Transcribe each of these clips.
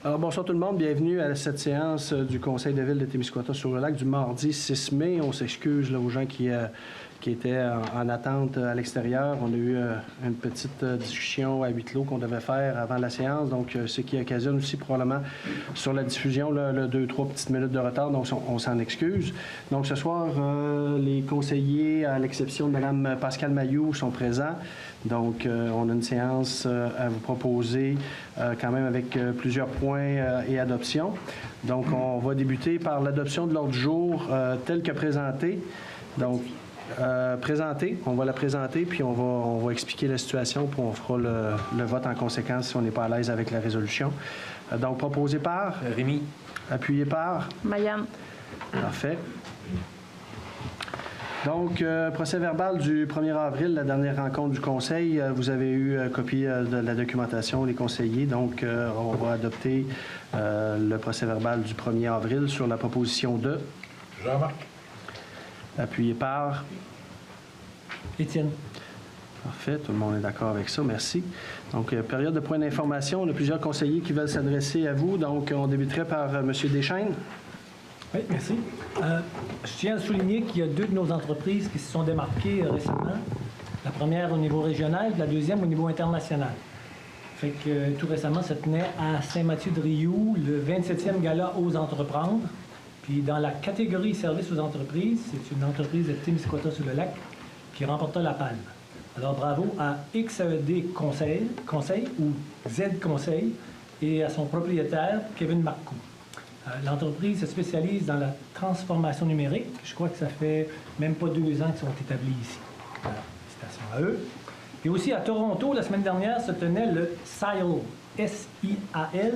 Alors, bonsoir tout le monde. Bienvenue à cette séance du Conseil de ville de Témiscouata-sur-le-Lac du mardi 6 mai. On s'excuse aux gens qui étaient en attente à l'extérieur. On a eu une petite discussion à huis clos qu'on devait faire avant la séance, donc ce qui occasionne aussi probablement sur la diffusion le 2-3 petites minutes de retard, donc on s'en excuse. Donc ce soir, les conseillers, à l'exception de Mme Pascale Mailloux, sont présents. Donc on a une séance à vous proposer quand même avec plusieurs points et adoptions. Donc on va débuter par l'adoption de l'ordre du jour tel que présenté. Donc on va la présenter, puis on va expliquer la situation, puis on fera le vote en conséquence si on n'est pas à l'aise avec la résolution. Donc, proposé par? Rémi. Appuyé par? Mayam. Parfait. Donc, procès verbal du 1er avril, la dernière rencontre du Conseil. Vous avez eu copie de la documentation, les conseillers. Donc, on va adopter le procès verbal du 1er avril sur la proposition de... Jean-Marc. Appuyé par? Étienne. Parfait, tout le monde est d'accord avec ça, merci. Donc, période de point d'information, on a plusieurs conseillers qui veulent s'adresser à vous. Donc, on débuterait par M. Deschênes. Oui, merci. Je tiens à souligner qu'il y a deux de nos entreprises qui se sont démarquées récemment. La première au niveau régional, la deuxième au niveau international. Fait que tout récemment, ça tenait à Saint-Mathieu-de-Rioux, le 27e gala Ose entreprendre. Puis dans la catégorie services aux entreprises, c'est une entreprise de Témiscouata-sur-le-Lac qui remporta la palme. Alors bravo à XAED Conseil ou Z Conseil et à son propriétaire, Kevin Marcoux. L'entreprise se spécialise dans la transformation numérique. Je crois que ça fait même pas 2 ans qu'ils sont établis ici. Alors, félicitations à eux. Et aussi à Toronto, la semaine dernière, se tenait le SIAL, S-I-A-L,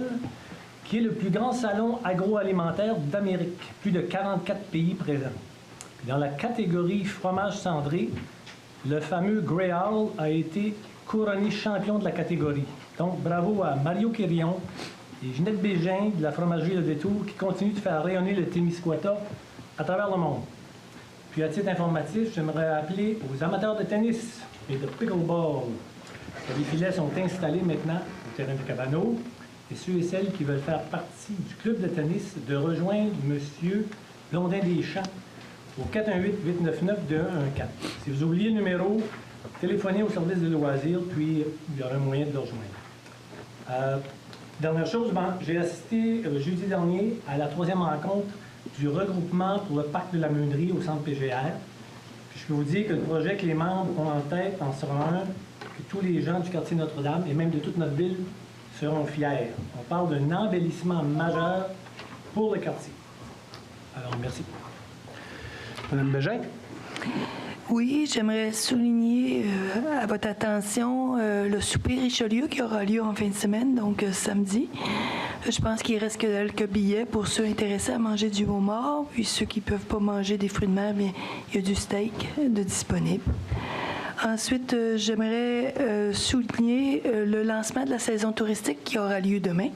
qui est le plus grand salon agroalimentaire d'Amérique. Plus de 44 pays présents. Dans la catégorie fromage cendré, le fameux Grey Owl a été couronné champion de la catégorie. Donc, bravo à Mario Quirion et Ginette Bégin de la fromagerie Le Détour qui continuent de faire rayonner le Témiscouata à travers le monde. Puis, à titre informatif, j'aimerais appeler aux amateurs de tennis et de pickleball. Les filets sont installés maintenant au terrain de Cabano. Et ceux et celles qui veulent faire partie du club de tennis, de rejoindre M. Blondin-Deschamps au 418-899-2114. Si vous oubliez le numéro, téléphonez au service de loisirs, puis il y aura un moyen de le rejoindre. Dernière chose, j'ai assisté jeudi dernier à la 3e rencontre du regroupement pour le parc de la Meunerie au centre PGR. Puis je peux vous dire que le projet que les membres ont en tête en sera un que tous les gens du quartier Notre-Dame et même de toute notre ville seront fiers. On parle d'un embellissement majeur pour le quartier. Alors, merci. Mme Bégin? Oui, j'aimerais souligner à votre attention le souper Richelieu qui aura lieu en fin de semaine, donc samedi. Je pense qu'il reste quelques billets pour ceux intéressés à manger du homard, puis ceux qui ne peuvent pas manger des fruits de mer, bien, il y a du steak de disponible. Ensuite, j'aimerais souligner le lancement de la saison touristique qui aura lieu demain.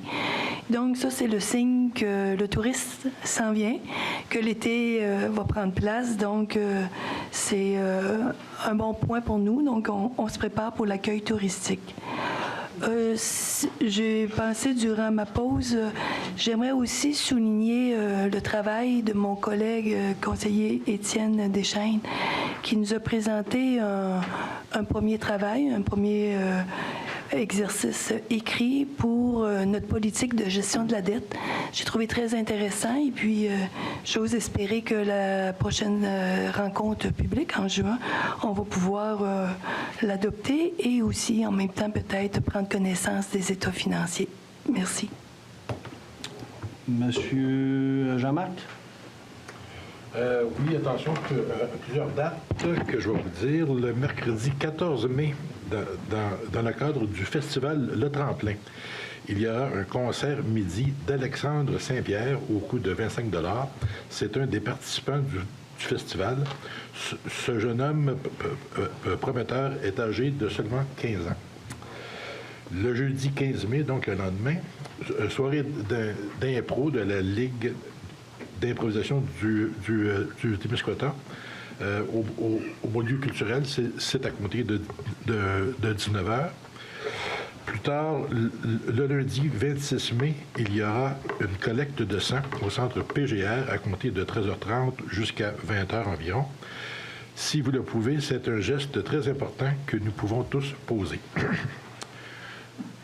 Donc ça, c'est le signe que le touriste s'en vient, que l'été va prendre place. Donc, c'est un bon point pour nous. Donc, on se prépare pour l'accueil touristique. J'ai pensé durant ma pause, j'aimerais aussi souligner le travail de mon collègue conseiller Étienne Deschênes qui nous a présenté un premier travail, un premier exercice écrit pour notre politique de gestion de la dette. J'ai trouvé très intéressant et puis j'ose espérer que la prochaine rencontre publique en juin, on va pouvoir l'adopter et aussi en même temps peut-être prendre connaissance des états financiers. Merci. Monsieur Jean-Marc? Oui, attention, plusieurs dates que je vais vous dire. Le mercredi 14 mai, dans le cadre du festival Le Tremplin, il y a un concert midi d'Alexandre Saint-Pierre au coût de 25 $. C'est un des participants du festival. Ce jeune homme prometteur est âgé de seulement 15 ans. Le jeudi 15 mai, donc le lendemain, soirée d'impro de la Ligue d'improvisation du Témiscouata au milieu culturel, c'est à compter de 19h. Plus tard, le lundi 26 mai, il y aura une collecte de sang au centre PGR à compter de 13h30 jusqu'à 20h environ. Si vous le pouvez, c'est un geste très important que nous pouvons tous poser.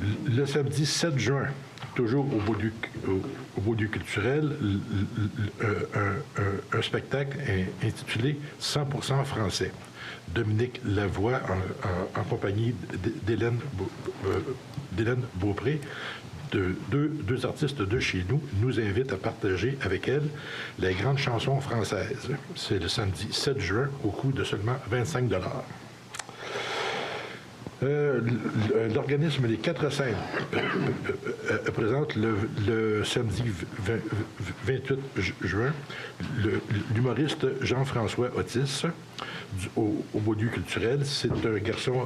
Le samedi 7 juin, toujours au Beaulieu culturel, un spectacle intitulé 100% français. Dominique Lavoie, en compagnie d'Hélène Beaupré, deux artistes de chez nous invite à partager avec elle les grandes chansons françaises. C'est le samedi 7 juin, au coût de seulement 25 $. L'organisme Les Quatre Scènes présente le samedi 28 juin l'humoriste Jean-François Otis au Beaulieu culturel. C'est un garçon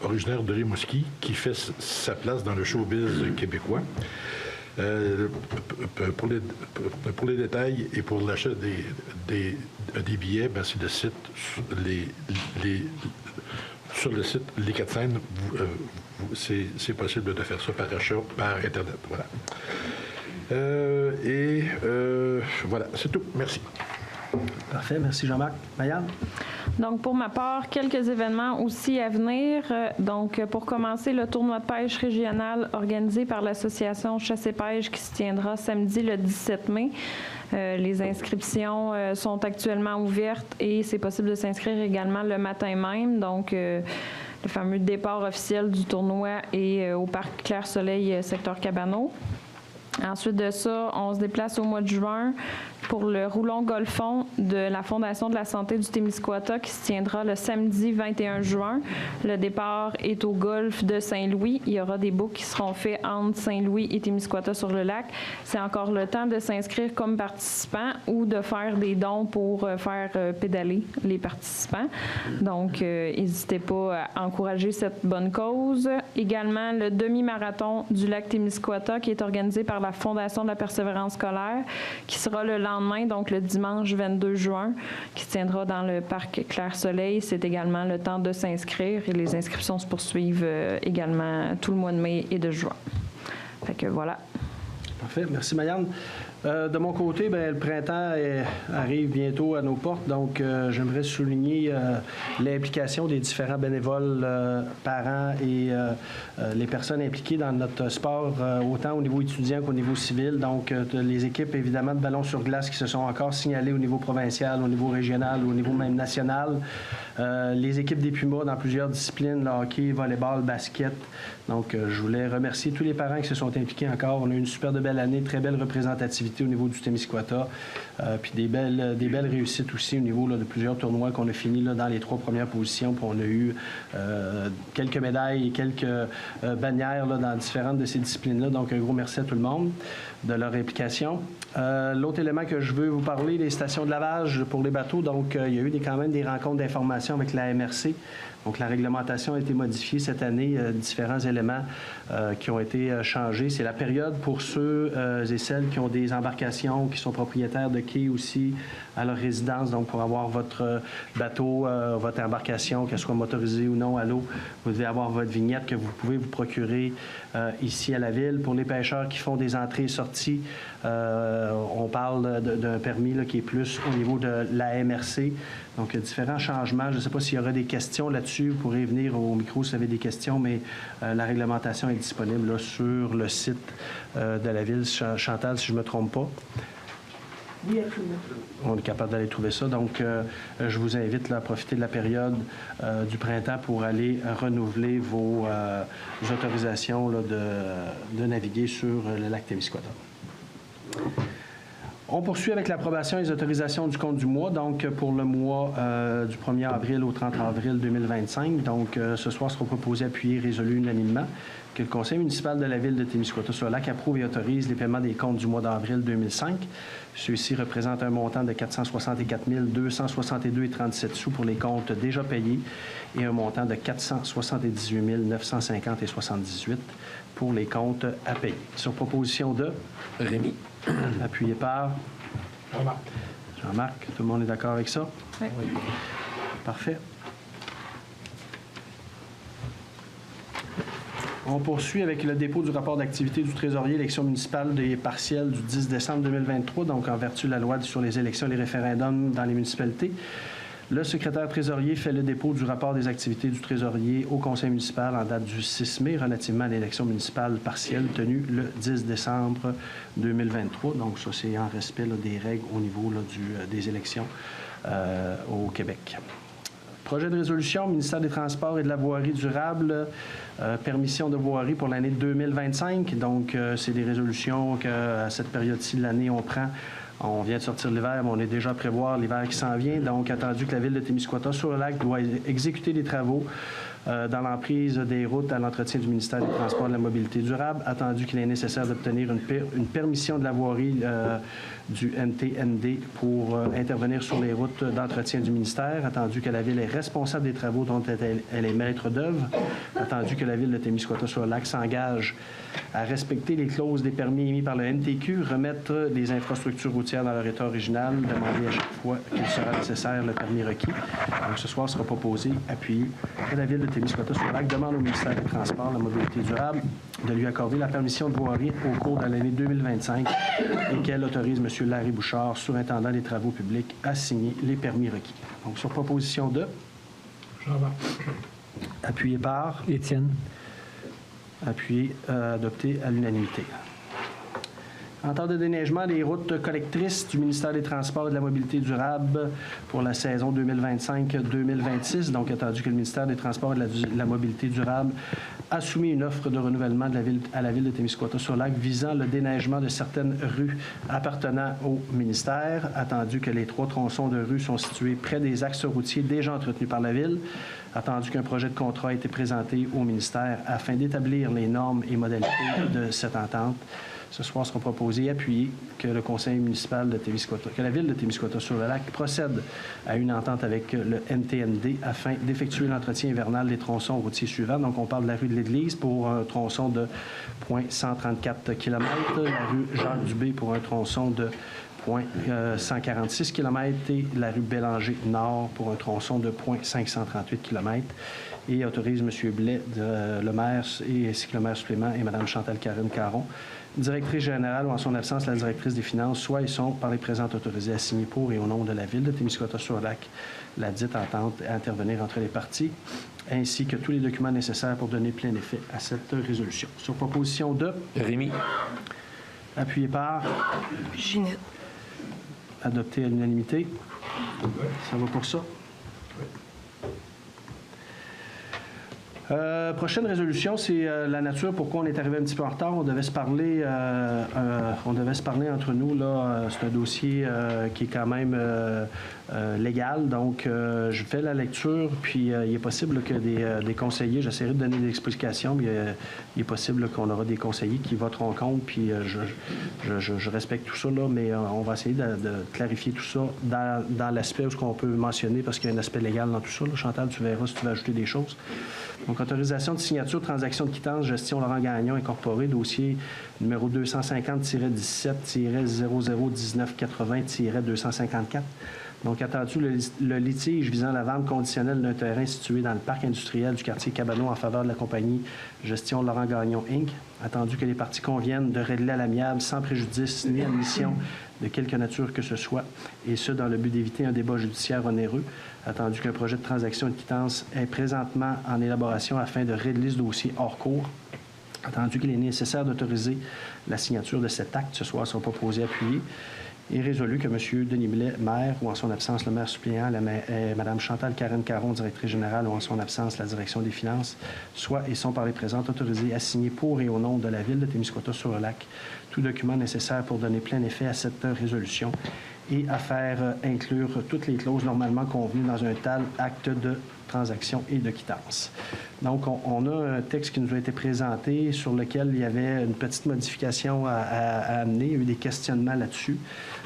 originaire de Rimouski qui fait sa place dans le showbiz québécois. Pour les détails et pour l'achat des billets, ben, c'est le site sur le site Les Quatre Scènes, c'est possible de faire ça par achat, par Internet. Voilà. Voilà, c'est tout. Merci. Parfait. Merci, Jean-Marc. Marianne? Donc, pour ma part, quelques événements aussi à venir. Donc, pour commencer, le tournoi de pêche régional organisé par l'association Chasse et Pêche qui se tiendra samedi le 17 mai. Les inscriptions sont actuellement ouvertes et c'est possible de s'inscrire également le matin même. Donc, le fameux départ officiel du tournoi est au parc Clair-Soleil, secteur Cabano. Ensuite de ça, on se déplace au mois de juin pour le Roulon Golfon de la Fondation de la santé du Témiscouata qui se tiendra le samedi 21 juin. Le départ est au golfe de Saint-Louis. Il y aura des boucles qui seront faits entre Saint-Louis et Témiscouata sur le lac. C'est encore le temps de s'inscrire comme participant ou de faire des dons pour faire pédaler les participants. Donc, n'hésitez pas à encourager cette bonne cause. Également, le demi-marathon du lac Témiscouata qui est organisé par la Fondation de la persévérance scolaire qui sera le lendemain, donc le dimanche 22 juin, qui se tiendra dans le parc Clair-Soleil. C'est également le temps de s'inscrire et les inscriptions se poursuivent également tout le mois de mai et de juin. Fait que voilà. Parfait. Merci, Marianne. De mon côté, bien, le printemps arrive bientôt à nos portes, donc j'aimerais souligner l'implication des différents bénévoles, parents et les personnes impliquées dans notre sport, autant au niveau étudiant qu'au niveau civil. Donc, les équipes, évidemment, de ballon sur glace qui se sont encore signalées au niveau provincial, au niveau régional, au niveau même national. Les équipes des Pumas dans plusieurs disciplines, le hockey, volleyball, basket. Donc, je voulais remercier tous les parents qui se sont impliqués encore. On a eu une super de belle année, très belle représentativité au niveau du Témiscouata, puis des belles réussites aussi au niveau là, de plusieurs tournois qu'on a fini là, dans les 3 premières positions. Puis on a eu quelques médailles et quelques bannières là, dans différentes de ces disciplines-là. Donc, un gros merci à tout le monde de leur implication. L'autre élément que je veux vous parler, les stations de lavage pour les bateaux. Donc, il y a eu quand même des rencontres d'information avec la MRC. Donc, la réglementation a été modifiée cette année, différents éléments qui ont été changés. C'est la période pour ceux et celles qui ont des embarcations, qui sont propriétaires de quais aussi à leur résidence. Donc, pour avoir votre bateau, votre embarcation, qu'elle soit motorisée ou non à l'eau, vous devez avoir votre vignette que vous pouvez vous procurer ici à la ville. Pour les pêcheurs qui font des entrées et sorties, on parle d'un permis là, qui est plus au niveau de la MRC. Donc, différents changements. Je ne sais pas s'il y aura des questions là-dessus. Vous pourrez venir au micro si vous avez des questions, mais la réglementation est disponible là, sur le site de la ville. Chantal, si je ne me trompe pas. Oui, absolument. On est capable d'aller trouver ça. Donc, je vous invite là, à profiter de la période du printemps pour aller renouveler vos autorisations là, de naviguer sur le lac Témiscouata. On poursuit avec l'approbation et les autorisations du compte du mois, donc pour le mois du 1er avril au 30 avril 2025. Donc, ce soir sera proposé, appuyé, résolu unanimement que le Conseil municipal de la Ville de Témiscouata-sur-le-Lac approuve et autorise les paiements des comptes du mois d'avril 2005. Ceux-ci représentent un montant de 464 262,37 sous pour les comptes déjà payés et un montant de 478 950,78 pour les comptes à payer. Sur proposition de Rémi. Appuyé par Jean-Marc. Jean-Marc. Tout le monde est d'accord avec ça? Oui. Parfait. On poursuit avec le dépôt du rapport d'activité du trésorier élection municipale des partielles du 10 décembre 2023, donc en vertu de la loi sur les élections et les référendums dans les municipalités. Le secrétaire trésorier fait le dépôt du rapport des activités du trésorier au conseil municipal en date du 6 mai relativement à l'élection municipale partielle tenue le 10 décembre 2023. Donc ça, c'est en respect là, des règles au niveau là, des élections au Québec. Projet de résolution, ministère des Transports et de la Voirie durable, permission de voirie pour l'année 2025. Donc, c'est des résolutions qu'à cette période-ci de l'année, on prend. On vient de sortir de l'hiver, mais on est déjà à prévoir l'hiver qui s'en vient. Donc, attendu que la Ville de Témiscouata-sur-le-Lac doit exécuter des travaux dans l'emprise des routes à l'entretien du ministère des Transports et de la Mobilité durable, attendu qu'il est nécessaire d'obtenir une permission de la voirie du NTND pour intervenir sur les routes d'entretien du ministère, attendu que la Ville est responsable des travaux dont elle est maître d'œuvre, attendu que la Ville de Témiscouata-sur-le-Lac s'engage à respecter les clauses des permis émis par le NTQ, remettre les infrastructures routières dans leur état original, demander à chaque fois qu'il sera nécessaire le permis requis. Donc, ce soir sera proposé, appuyé, que la Ville de Témiscouata-sur-le-Lac demande au ministère des Transports et de la Mobilité durable de lui accorder la permission de voirie au cours de l'année 2025 et qu'elle autorise M. Larry Bouchard, surintendant des travaux publics, à signer les permis requis. Donc, sur proposition de... Jean-Marc. Appuyé par... Étienne. Appuyé, adopté à l'unanimité. Entente de déneigement des routes collectrices du ministère des Transports et de la Mobilité durable pour la saison 2025-2026. Donc, attendu que le ministère des Transports et de la Mobilité durable a soumis une offre de renouvellement à la Ville de Témiscouata-sur-le-Lac visant le déneigement de certaines rues appartenant au ministère, attendu que les 3 tronçons de rues sont situés près des axes routiers déjà entretenus par la Ville, attendu qu'un projet de contrat a été présenté au ministère afin d'établir les normes et modalités de cette entente. Ce soir sera proposé et appuyé que le conseil municipal de Témiscouata, que la Ville de Témiscouata-sur-le-Lac procède à une entente avec le NTND afin d'effectuer l'entretien hivernal des tronçons routiers suivants. Donc, on parle de la rue de l'Église pour un tronçon de 0,134 km, la rue Jacques-Dubé pour un tronçon de 0,146 km et la rue Bélanger-Nord pour un tronçon de 0,538 km. Et autorise M. Blais, le maire, et ainsi que le maire supplément et Mme Chantal Karine Caron, directrice générale ou en son absence la directrice des finances, soit ils sont par les présentes autorisés à signer pour et au nom de la Ville de Témiscouata-sur-le-Lac la dite entente à intervenir entre les parties, ainsi que tous les documents nécessaires pour donner plein effet à cette résolution. Sur proposition de... Rémi. Appuyé par... Ginette. Adopté à l'unanimité. Ça va pour ça? Prochaine résolution, c'est la nature. Pourquoi on est arrivé un petit peu en retard? On devait se parler entre nous. Là, c'est un dossier qui est quand même légal. Donc, je fais la lecture, puis il est possible que des conseillers, j'essaierai de donner des explications, mais il est possible qu'on aura des conseillers qui voteront contre, puis je respecte tout ça, là, mais on va essayer de clarifier tout ça dans l'aspect où ce qu'on peut mentionner, parce qu'il y a un aspect légal dans tout ça. Là. Chantal, tu verras si tu veux ajouter des choses. Donc, autorisation de signature, transaction de quittance, gestion Laurent Gagnon incorporé, dossier numéro 250-17-001980-254. Donc, attendu le litige visant la vente conditionnelle d'un terrain situé dans le parc industriel du quartier Cabano en faveur de la compagnie Gestion Laurent Gagnon, Inc. Attendu que les parties conviennent de régler à l'amiable sans préjudice ni admission de quelque nature que ce soit, et ce, dans le but d'éviter un débat judiciaire onéreux. Attendu qu'un projet de transaction de quittance est présentement en élaboration afin de régler ce dossier hors cours. Attendu qu'il est nécessaire d'autoriser la signature de cet acte, ce soir sont proposés appuyés. Et résolu que M. Denis Blais, maire, ou en son absence le maire suppléant, Mme Chantal Karine Caron, directrice générale, ou en son absence la direction des finances, soient et sont par les présentes autorisés à signer pour et au nom de la Ville de Témiscouata-sur-le-Lac tout document nécessaire pour donner plein effet à cette résolution et à faire inclure toutes les clauses normalement convenues dans un tel acte de transaction et de quittance. Donc, on a un texte qui nous a été présenté sur lequel il y avait une petite modification à amener. Il y a eu des questionnements là-dessus.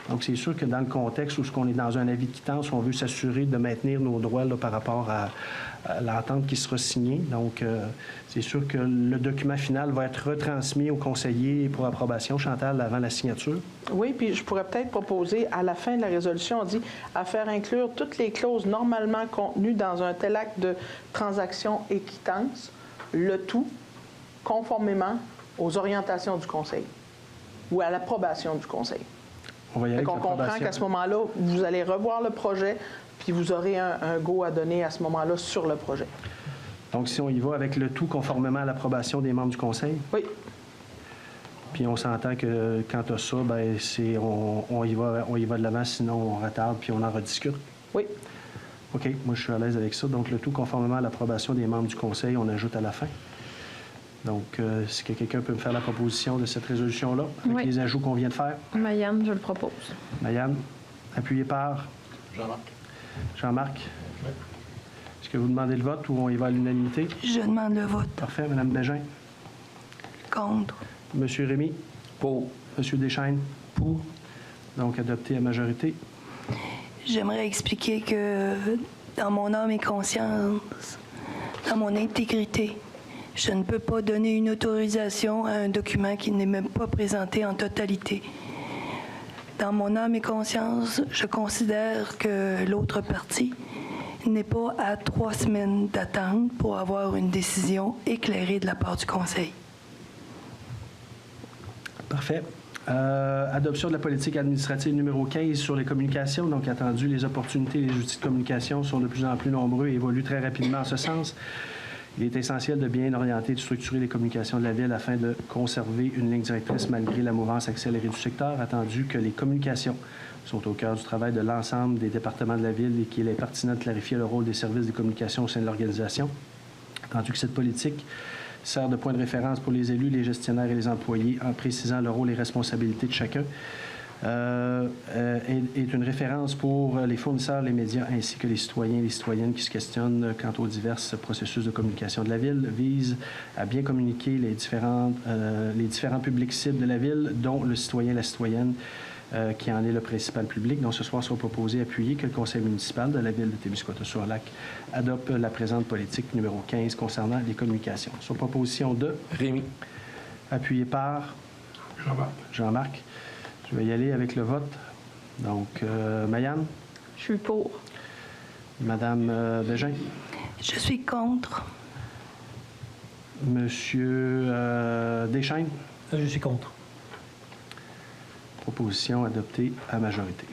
Donc, c'est sûr que dans le contexte où on est dans un avis de quittance, on veut s'assurer de maintenir nos droits là, par rapport à l'entente qui sera signée. Donc, c'est sûr que le document final va être retransmis au conseiller pour approbation, Chantal, avant la signature. Oui, puis je pourrais peut-être proposer, à la fin de la résolution, on dit à faire inclure toutes les clauses normalement contenues dans un tel acte de transaction et quittance, le tout, conformément aux orientations du conseil ou à l'approbation du conseil. On va y aller avec On comprend l'approbation. qu'à ce moment-là, vous allez revoir le projet, puis vous aurez un go à donner à ce moment-là sur le projet. Donc, si on y va avec le tout conformément à l'approbation des membres du conseil, Oui, puis on s'entend que quand tu as ça, ben on y va de l'avant, sinon on retarde, puis on en rediscute. oui. OK, moi je suis à l'aise avec ça. Donc, le tout conformément à l'approbation des membres du conseil, on ajoute à la fin. Donc, est-ce que quelqu'un peut me faire la proposition de cette résolution-là, avec Oui. les ajouts qu'on vient de faire? Marianne, je le propose. Marianne, appuyé par Jean-Marc. Jean-Marc. Est-ce que vous demandez le vote ou on y va à l'unanimité? Je demande le vote. Parfait. Mme Bégin? Contre. Monsieur Rémy? Pour. Monsieur Deschaines? Pour. Donc, adopté à majorité. J'aimerais expliquer que dans mon âme et conscience, dans mon intégrité, je ne peux pas donner une autorisation à un document qui n'est même pas présenté en totalité. Dans mon âme et conscience, je considère que l'autre partie n'est pas à 3 semaines d'attente pour avoir une décision éclairée de la part du Conseil. Parfait. Adoption de la politique administrative numéro 15 sur les communications. Donc, attendu, les opportunités et les outils de communication sont de plus en plus nombreux et évoluent très rapidement en ce sens. Il est essentiel de bien orienter et de structurer les communications de la Ville afin de conserver une ligne directrice malgré la mouvance accélérée du secteur, attendu que les communications sont au cœur du travail de l'ensemble des départements de la Ville et qu'il est pertinent de clarifier le rôle des services des communications au sein de l'organisation, attendu que cette politique sert de point de référence pour les élus, les gestionnaires et les employés en précisant le rôle et responsabilités de chacun. Est une référence pour les fournisseurs, les médias ainsi que les citoyens et les citoyennes qui se questionnent quant aux divers processus de communication de la Ville, vise à bien communiquer les différents publics cibles de la Ville, dont le citoyen et la citoyenne qui en est le principal public. Donc, ce soir, soit proposé appuyer que le conseil municipal de la Ville de Témiscouata-sur-Lac adopte la présente politique numéro 15 concernant les communications. Sur proposition de Rémy. appuyé par Jean-Marc. Jean-Marc. Je vais y aller avec le vote. Donc, Marianne, Je suis pour. Madame Bégin, Je suis contre. Monsieur Deschaines, Je suis contre. proposition adoptée à majorité.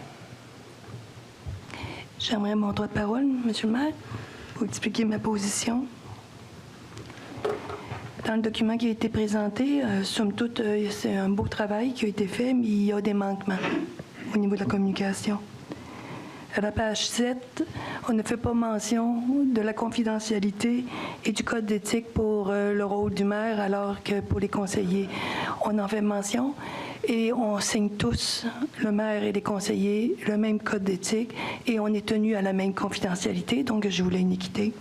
J'aimerais mon droit de parole, Monsieur le maire, pour expliquer ma position. Dans le document qui a été présenté, somme toute, c'est un beau travail qui a été fait, mais il y a des manquements au niveau de la communication. À la page 7, on ne fait pas mention de la confidentialité et du code d'éthique pour le rôle du maire, alors que pour les conseillers, on en fait mention. Et on signe tous, le maire et les conseillers, le même code d'éthique et on est tenu à la même confidentialité, donc je voulais une équité.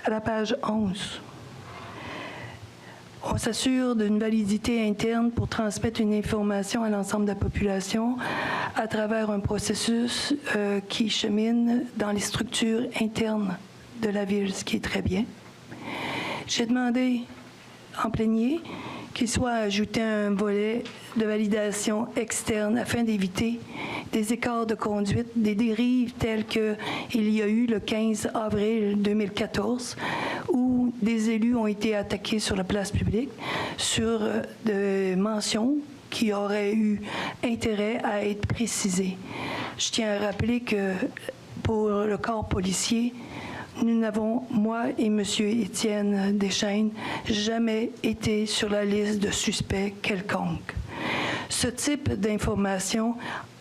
À la page 11, on s'assure d'une validité interne pour transmettre une information à l'ensemble de la population à travers un processus qui chemine dans les structures internes de la Ville, ce qui est très bien. J'ai demandé en plénier qu'il soit ajouté un volet de validation externe afin d'éviter des écarts de conduite, des dérives telles qu'il y a eu le 15 avril 2014, où des élus ont été attaqués sur la place publique sur des mentions qui auraient eu intérêt à être précisées. Je tiens à rappeler que pour le corps policier, nous n'avons, moi et M. Étienne Deschaines, jamais été sur la liste de suspects quelconques. Ce type d'information,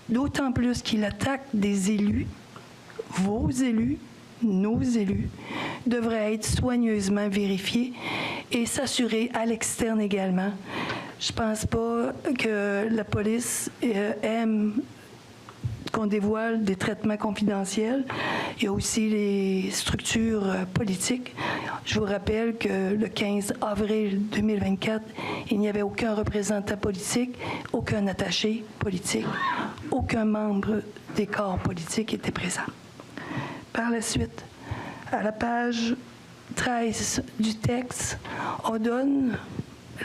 d'autant plus qu'il attaque des élus, vos élus, nos élus, devrait être soigneusement vérifié et s'assurer à l'externe également. Je ne pense pas que la police aime qu'on dévoile des traitements confidentiels. Il y a aussi les structures politiques. Je vous rappelle que le 15 avril 2024, il n'y avait aucun représentant politique, aucun attaché politique, aucun membre des corps politiques était présent. Par la suite, à la page 13 du texte, on donne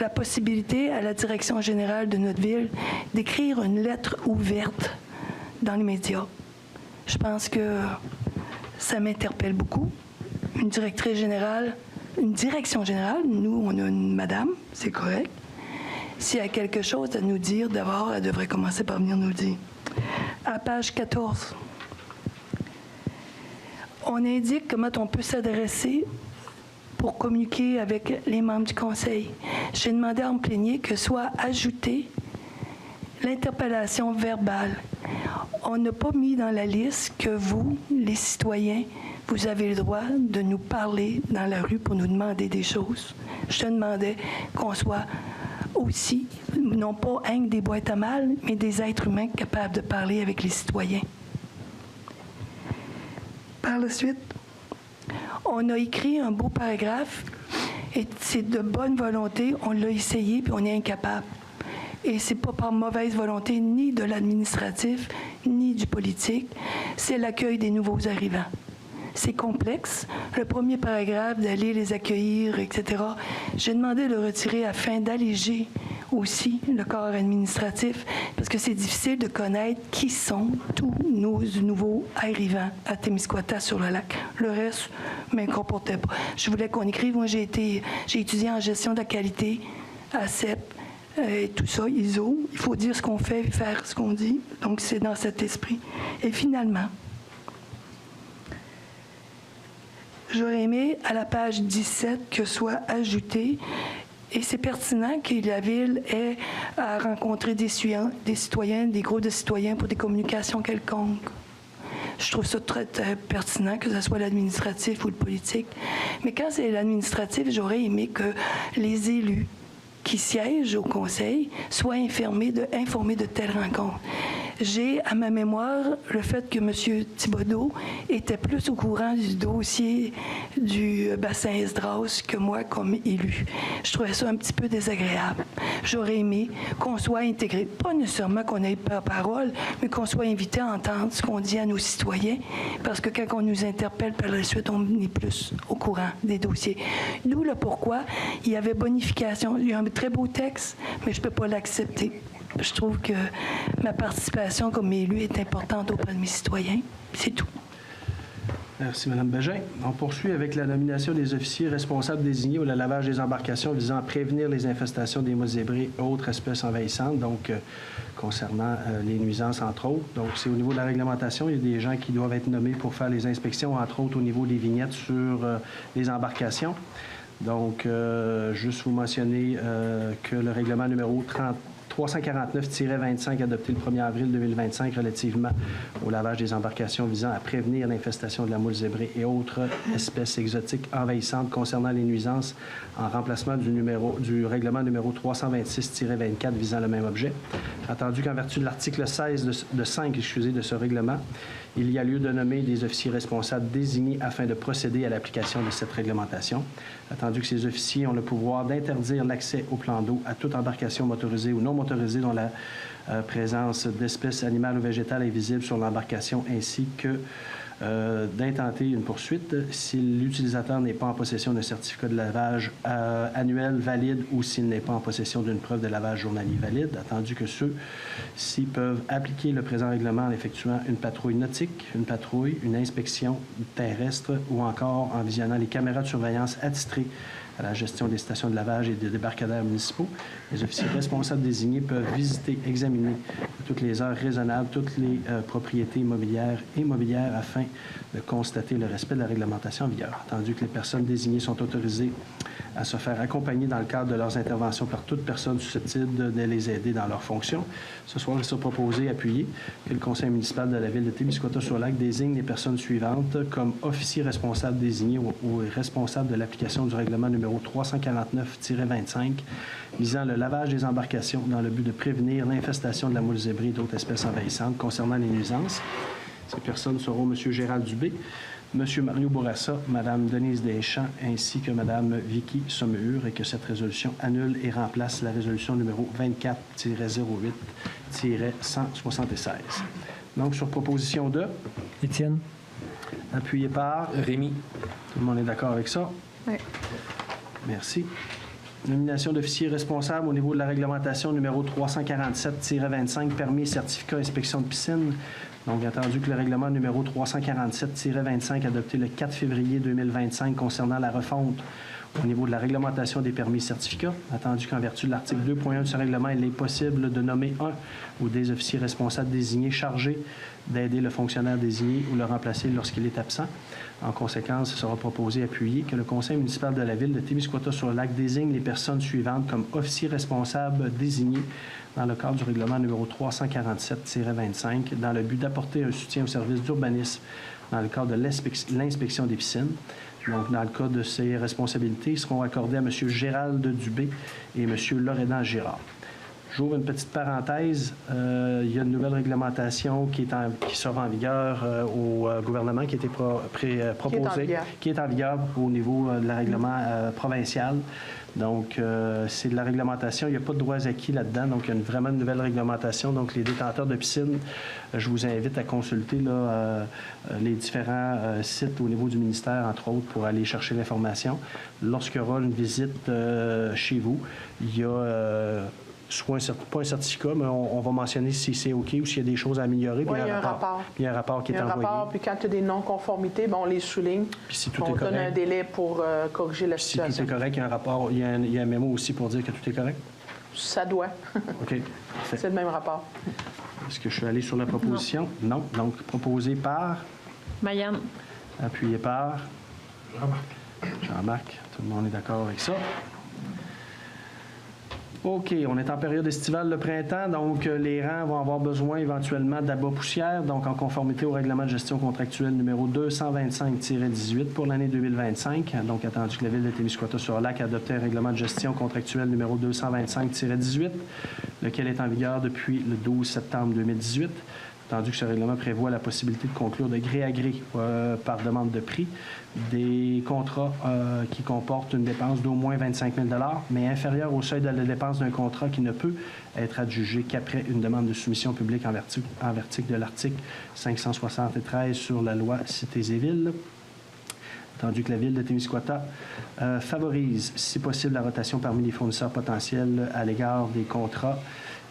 la possibilité à la direction générale de notre ville d'écrire une lettre ouverte dans les médias. Je pense que ça m'interpelle beaucoup. Une directrice générale une direction générale. Nous, on a une madame, c'est correct. S'il y a quelque chose à nous dire, d'abord, elle devrait commencer par venir nous le dire. À page 14, on indique comment on peut s'adresser pour communiquer avec les membres du conseil. J'ai demandé en plénier que soit ajoutée l'interpellation verbale. On n'a pas mis dans la liste que vous, les citoyens, vous avez le droit de nous parler dans la rue pour nous demander des choses. Je demandais qu'on soit aussi, non pas un des boîtes à mal, mais des êtres humains capables de parler avec les citoyens. Par la suite, on a écrit un beau paragraphe et c'est de bonne volonté, on l'a essayé puis on est incapable. Et c'est pas par mauvaise volonté ni de l'administratif ni du politique, c'est l'accueil des nouveaux arrivants. C'est complexe. Le premier paragraphe, d'aller les accueillir, etc., j'ai demandé de le retirer afin d'alléger aussi le corps administratif, parce que c'est difficile de connaître qui sont tous nos nouveaux arrivants à Témiscouata sur le lac. Le reste ne m'incorporait pas. Je voulais qu'on écrive. Moi, j'ai étudié en gestion de la qualité à CEP. Et tout ça, ISO, il faut dire ce qu'on fait, faire ce qu'on dit. Donc, c'est dans cet esprit. Et finalement, j'aurais aimé, à la page 17, que soit ajouté, et c'est pertinent que la Ville ait à rencontrer des citoyens, des groupes de citoyens pour des communications quelconques. Je trouve ça très, très pertinent, que ce soit l'administratif ou le politique. Mais quand c'est l'administratif, j'aurais aimé que les élus qui siègent au conseil soient informés de telles rencontres. J'ai à ma mémoire le fait que M. Thibodeau était plus au courant du dossier du bassin Esdras que moi comme élu. Je trouvais ça un petit peu désagréable. J'aurais aimé qu'on soit intégré, pas nécessairement qu'on ait pas parole, mais qu'on soit invité à entendre ce qu'on dit à nos citoyens, parce que quand on nous interpelle par la suite, on est plus au courant des dossiers. D'où le pourquoi il y avait bonification. Il y a un très beau texte, mais je ne peux pas l'accepter. Je trouve que ma participation comme élu est importante auprès de mes citoyens. C'est tout. Merci, Mme Bégin. On poursuit avec la nomination des officiers responsables désignés au lavage des embarcations visant à prévenir les infestations des moules zébrés et autres espèces envahissantes, donc concernant les nuisances, entre autres. Donc, c'est au niveau de la réglementation. Il y a des gens qui doivent être nommés pour faire les inspections, entre autres au niveau des vignettes sur les embarcations. Donc, juste vous mentionner que le règlement numéro 349-25 adopté le 1er avril 2025 relativement au lavage des embarcations visant à prévenir l'infestation de la moule zébrée et autres espèces exotiques envahissantes concernant les nuisances en remplacement du règlement numéro 326-24 visant le même objet. Attendu qu'en vertu de l'article 16 de 5 de ce règlement, il y a lieu de nommer des officiers responsables désignés afin de procéder à l'application de cette réglementation. Attendu que ces officiers ont le pouvoir d'interdire l'accès au plan d'eau à toute embarcation motorisée ou non motorisée dont la présence d'espèces animales ou végétales est visible sur l'embarcation, ainsi que d'intenter une poursuite si l'utilisateur n'est pas en possession d'un certificat de lavage annuel valide ou s'il n'est pas en possession d'une preuve de lavage journalier valide, attendu que ceux-ci peuvent appliquer le présent règlement en effectuant une patrouille nautique, une patrouille, une inspection terrestre ou encore en visionnant les caméras de surveillance attitrées à la gestion des stations de lavage et des débarcadères municipaux. Les officiers responsables désignés peuvent visiter, examiner à toutes les heures raisonnables toutes les propriétés immobilières et mobilières afin de constater le respect de la réglementation en vigueur. Attendu que les personnes désignées sont autorisées à se faire accompagner dans le cadre de leurs interventions par toute personne susceptible de les aider dans leurs fonctions. Ce soir, il sera proposé, appuyé, que le conseil municipal de la ville de Témiscouata-sur-Lac désigne les personnes suivantes comme officiers responsables désignés ou responsables de l'application du règlement numéro 349-25 visant le lavage des embarcations dans le but de prévenir l'infestation de la moule zébrée et d'autres espèces envahissantes concernant les nuisances. Ces personnes seront M. Gérald Dubé, M. Mario Bourassa, Mme Denise Deschamps ainsi que Mme Vicky Sommeur, et que cette résolution annule et remplace la résolution numéro 24-08-176. Donc, sur proposition de... Étienne. Appuyé par... Rémi. Tout le monde est d'accord avec ça? Oui. Merci. Nomination d'officiers responsables au niveau de la réglementation numéro 347-25, permis, certificat, inspection de piscine. Donc, attendu que le règlement numéro 347-25, adopté le 4 février 2025 concernant la refonte Au niveau de la réglementation des permis et certificats, attendu qu'en vertu de l'article 2.1 de ce règlement, il est possible de nommer un ou des officiers responsables désignés chargés d'aider le fonctionnaire désigné ou le remplacer lorsqu'il est absent. En conséquence, il sera proposé et appuyé que le conseil municipal de la ville de Témiscouata-sur-le-Lac désigne les personnes suivantes comme officiers responsables désignés dans le cadre du règlement numéro 347-25 dans le but d'apporter un soutien au service d'urbanisme dans le cadre de l'inspection des piscines. Donc, dans le cas de ces responsabilités, ils seront accordées à M. Gérald Dubé et M. Loredan Girard. J'ouvre une petite parenthèse. Il y a une nouvelle réglementation qui sera en vigueur au gouvernement, qui a été proposée, qui est en vigueur au niveau de la règlement provincial. Donc, c'est de la réglementation. Il n'y a pas de droits acquis là-dedans. Donc, il y a vraiment une nouvelle réglementation. Donc, les détenteurs de piscines, je vous invite à consulter les différents sites au niveau du ministère, entre autres, pour aller chercher l'information. Lorsqu'il y aura une visite chez vous, il y a soit pas un certificat, mais on va mentionner si c'est OK ou s'il y a des choses à améliorer. Oui, il y a un rapport. Il y a un rapport qui est envoyé. Puis quand il y a des non-conformités, on les souligne. Puis si tout est on correct, donne un délai pour corriger la si situation. tout est correct, il y a un rapport, il y a un mémo aussi pour dire que tout est correct? Ça doit. OK. C'est le même rapport. Est-ce que je suis allé sur la proposition? Non. Donc, proposé par? Mayenne. Appuyé par? Jean-Marc. Tout le monde est d'accord avec ça. OK, on est en période estivale, le printemps, donc les rangs vont avoir besoin éventuellement d'abat poussière, donc en conformité au règlement de gestion contractuelle numéro 225-18 pour l'année 2025. Donc, attendu que la Ville de Témiscouata-sur-le-Lac a adopté un règlement de gestion contractuelle numéro 225-18, lequel est en vigueur depuis le 12 septembre 2018. Attendu que ce règlement prévoit la possibilité de conclure de gré à gré par demande de prix des contrats qui comportent une dépense d'au moins 25 000 $ mais inférieure au seuil de la dépense d'un contrat qui ne peut être adjugé qu'après une demande de soumission publique en vertu de l'article 573 sur la loi Cités et Villes. Attendu que la Ville de Témiscouata favorise, si possible, la rotation parmi les fournisseurs potentiels à l'égard des contrats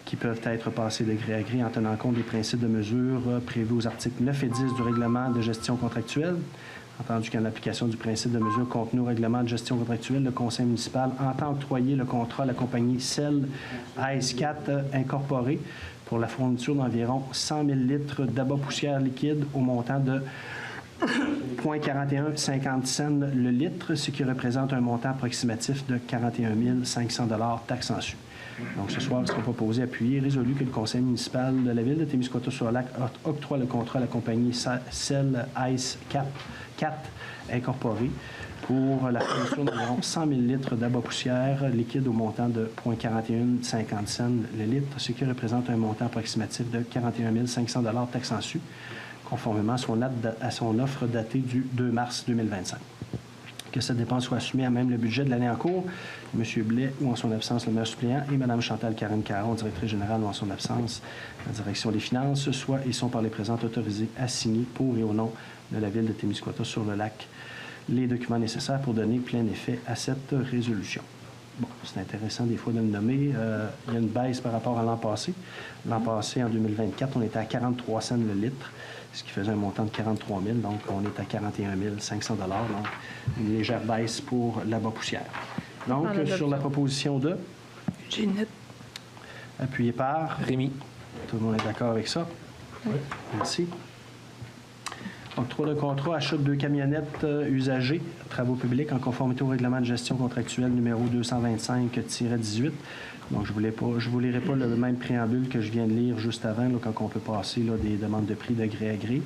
qui peuvent être passés de gré à gré en tenant compte des principes de mesure prévus aux articles 9 et 10 du règlement de gestion contractuelle. Entendu qu'en application du principe de mesure contenu au règlement de gestion contractuelle, le conseil municipal entend octroyer le contrat à la compagnie Cell Ice 4 Incorporée pour la fourniture d'environ 100 000 litres d'abat poussière liquide au montant de 0,4150 cents le litre, ce qui représente un montant approximatif de 41 500 $ taxes en su. Donc, ce soir, il sera proposé, appuyé et résolu que le conseil municipal de la Ville de Témiscouata-sur-le-Lac octroie le contrat à la compagnie Cell Ice 4 Incorporée pour la fourniture d'environ 100 000 litres d'abat poussière liquide au montant de 0,4150 cents le litre, ce qui représente un montant approximatif de 41 500 $ taxes en su, conformément à son offre datée du 2 mars 2025. Que cette dépense soit assumée à même le budget de l'année en cours. M. Blais, ou en son absence, le maire suppléant, et Mme Chantal Karine Caron, directrice générale, ou en son absence, la direction des finances, soit et sont par les présentes autorisés à signer pour et au nom de la Ville de Témiscouata-sur-le-Lac les documents nécessaires pour donner plein effet à cette résolution. Bon, c'est intéressant des fois de le nommer. Il y a une baisse par rapport à l'an passé. L'an passé, en 2024, on était à 43 cents le litre, ce qui faisait un montant de 43 000. Donc, on est à 41 500 $. Donc, une légère baisse pour l'abat poussière. Donc, sur la proposition de? Ginette. Appuyé par? Rémi. Tout le monde est d'accord avec ça? Oui. Merci. Octroi de contrat, achat de 2 camionnettes usagées, travaux publics en conformité au règlement de gestion contractuelle numéro 225-18. Donc, je ne vous lirai pas le même préambule que je viens de lire juste avant, là, quand on peut passer là, des demandes de prix de gré à gré.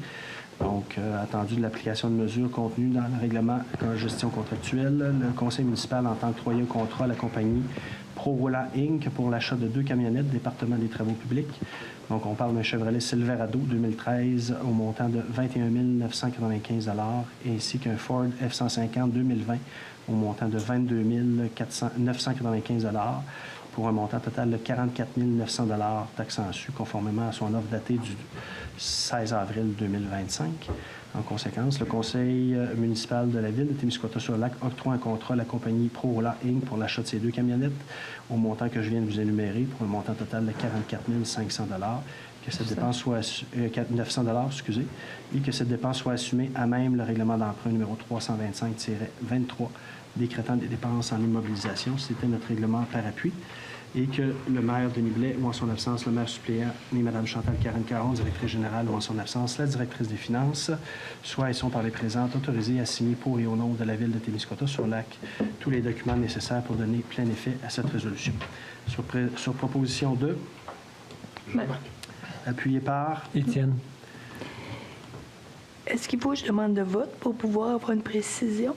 Donc, attendu de l'application de mesures contenues dans le règlement de gestion contractuelle, le conseil municipal entend octroyer un contrat à la compagnie ProRoulant Inc. pour l'achat de 2 camionnettes département des travaux publics. Donc, on parle d'un Chevrolet Silverado 2013 au montant de 21 995 $ ainsi qu'un Ford F-150 2020 au montant de 22 995 $ pour un montant total de 44 900 $ taxes en su, conformément à son offre datée du 16 avril 2025. En conséquence, le conseil municipal de la Ville de Témiscouata-sur-le-Lac octroie un contrat à la compagnie ProRoulant Inc. pour l'achat de ces 2 camionnettes au montant que je viens de vous énumérer pour un montant total de 44 500 $, que cette dépense soit 900 $, excusez, et que cette dépense soit assumée à même le règlement d'emprunt numéro 325-23 décrétant des dépenses en immobilisation. C'était notre règlement par appui. Et que le maire Denis Blais, ou en son absence, le maire suppléant, et Mme Chantal Caron, directrice générale, ou en son absence, la directrice des finances, soit et sont par les présentes autorisés à signer pour et au nom de la Ville de Témiscouata-sur-Lac tous les documents nécessaires pour donner plein effet à cette résolution. Sur proposition 2, appuyé par... Étienne. Est-ce qu'il faut que je demande le vote pour pouvoir avoir une précision?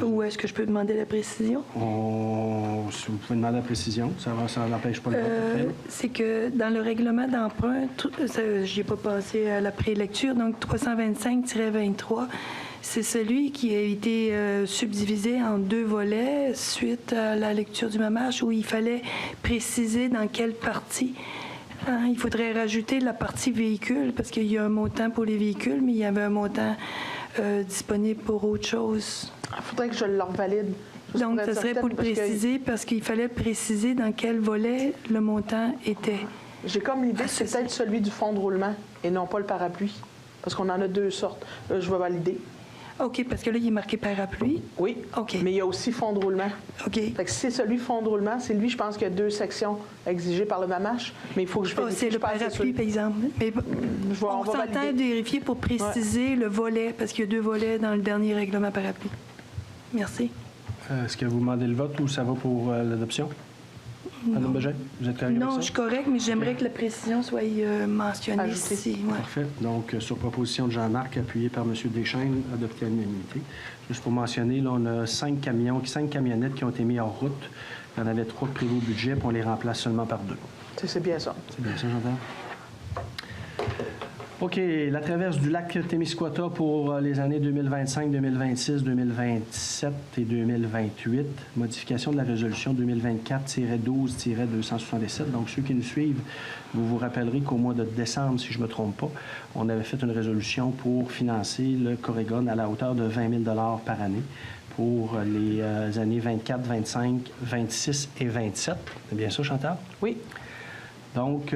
Ou est-ce que je peux demander la précision? Si vous pouvez demander la précision, ça n'empêche pas le vote. C'est que dans le règlement d'emprunt, je n'ai pas pensé à la prélecture, donc 325-23, c'est celui qui a été subdivisé en 2 volets suite à la lecture du MAMACH, où il fallait préciser dans quelle partie. Il faudrait rajouter la partie véhicule, parce qu'il y a un montant pour les véhicules, mais il y avait un montant disponible pour autre chose. Il faudrait que je le revalide. Donc, ce serait pour le préciser, parce qu'il fallait préciser dans quel volet le montant était. J'ai comme l'idée que c'est peut-être celui du fonds de roulement et non pas le parapluie, parce qu'on en a 2 sortes. Je vais valider. OK, parce que là, il est marqué parapluie. Oui, OK. Mais il y a aussi fonds de roulement. OK. Fait que si c'est celui fonds de roulement, c'est lui, je pense qu'il y a 2 sections exigées par le MAMACH, mais il faut que je vérifie. C'est le parapluie, par exemple. Mais on s'entend vérifier pour préciser le volet, parce qu'il y a 2 volets dans le dernier règlement parapluie. Merci. Est-ce que vous demandez le vote ou ça va pour l'adoption? Madame Bégin, vous êtes correct avec ça? Non, je suis correct, mais j'aimerais que la précision soit mentionnée ici. Ouais. Parfait. Donc, sur proposition de Jean-Marc, appuyé par M. Deschaines, adopté à l'unanimité. Juste pour mentionner, là, on a 5 camionnettes qui ont été mis en route. Il y en avait 3 de prévus au budget, puis on les remplace seulement par 2. C'est bien ça. C'est bien ça, j'entends. OK. La traverse du lac Témiscouata pour les années 2025, 2026, 2027 et 2028. Modification de la résolution 2024-12-277. Donc, ceux qui nous suivent, vous vous rappellerez qu'au mois de décembre, si je ne me trompe pas, on avait fait une résolution pour financer le Corégon à la hauteur de 20 000 $ par année pour les années 24, 25, 26 et 27. C'est bien ça, Chantal? Oui. Donc,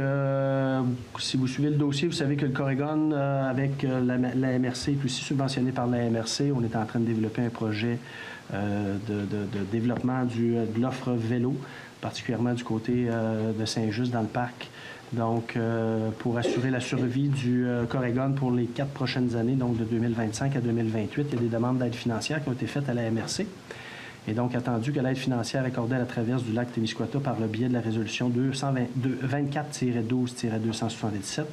si vous suivez le dossier, vous savez que le Corégon, avec la MRC, est aussi subventionné par la MRC. On est en train de développer un projet de développement de l'offre vélo, particulièrement du côté de Saint-Just, dans le parc. Donc, pour assurer la survie du Corégon pour les 4 prochaines années, donc de 2025 à 2028, il y a des demandes d'aide financière qui ont été faites à la MRC. Et donc, attendu que l'aide financière accordée à la traverse du lac Témiscouata par le biais de la résolution 24-12-277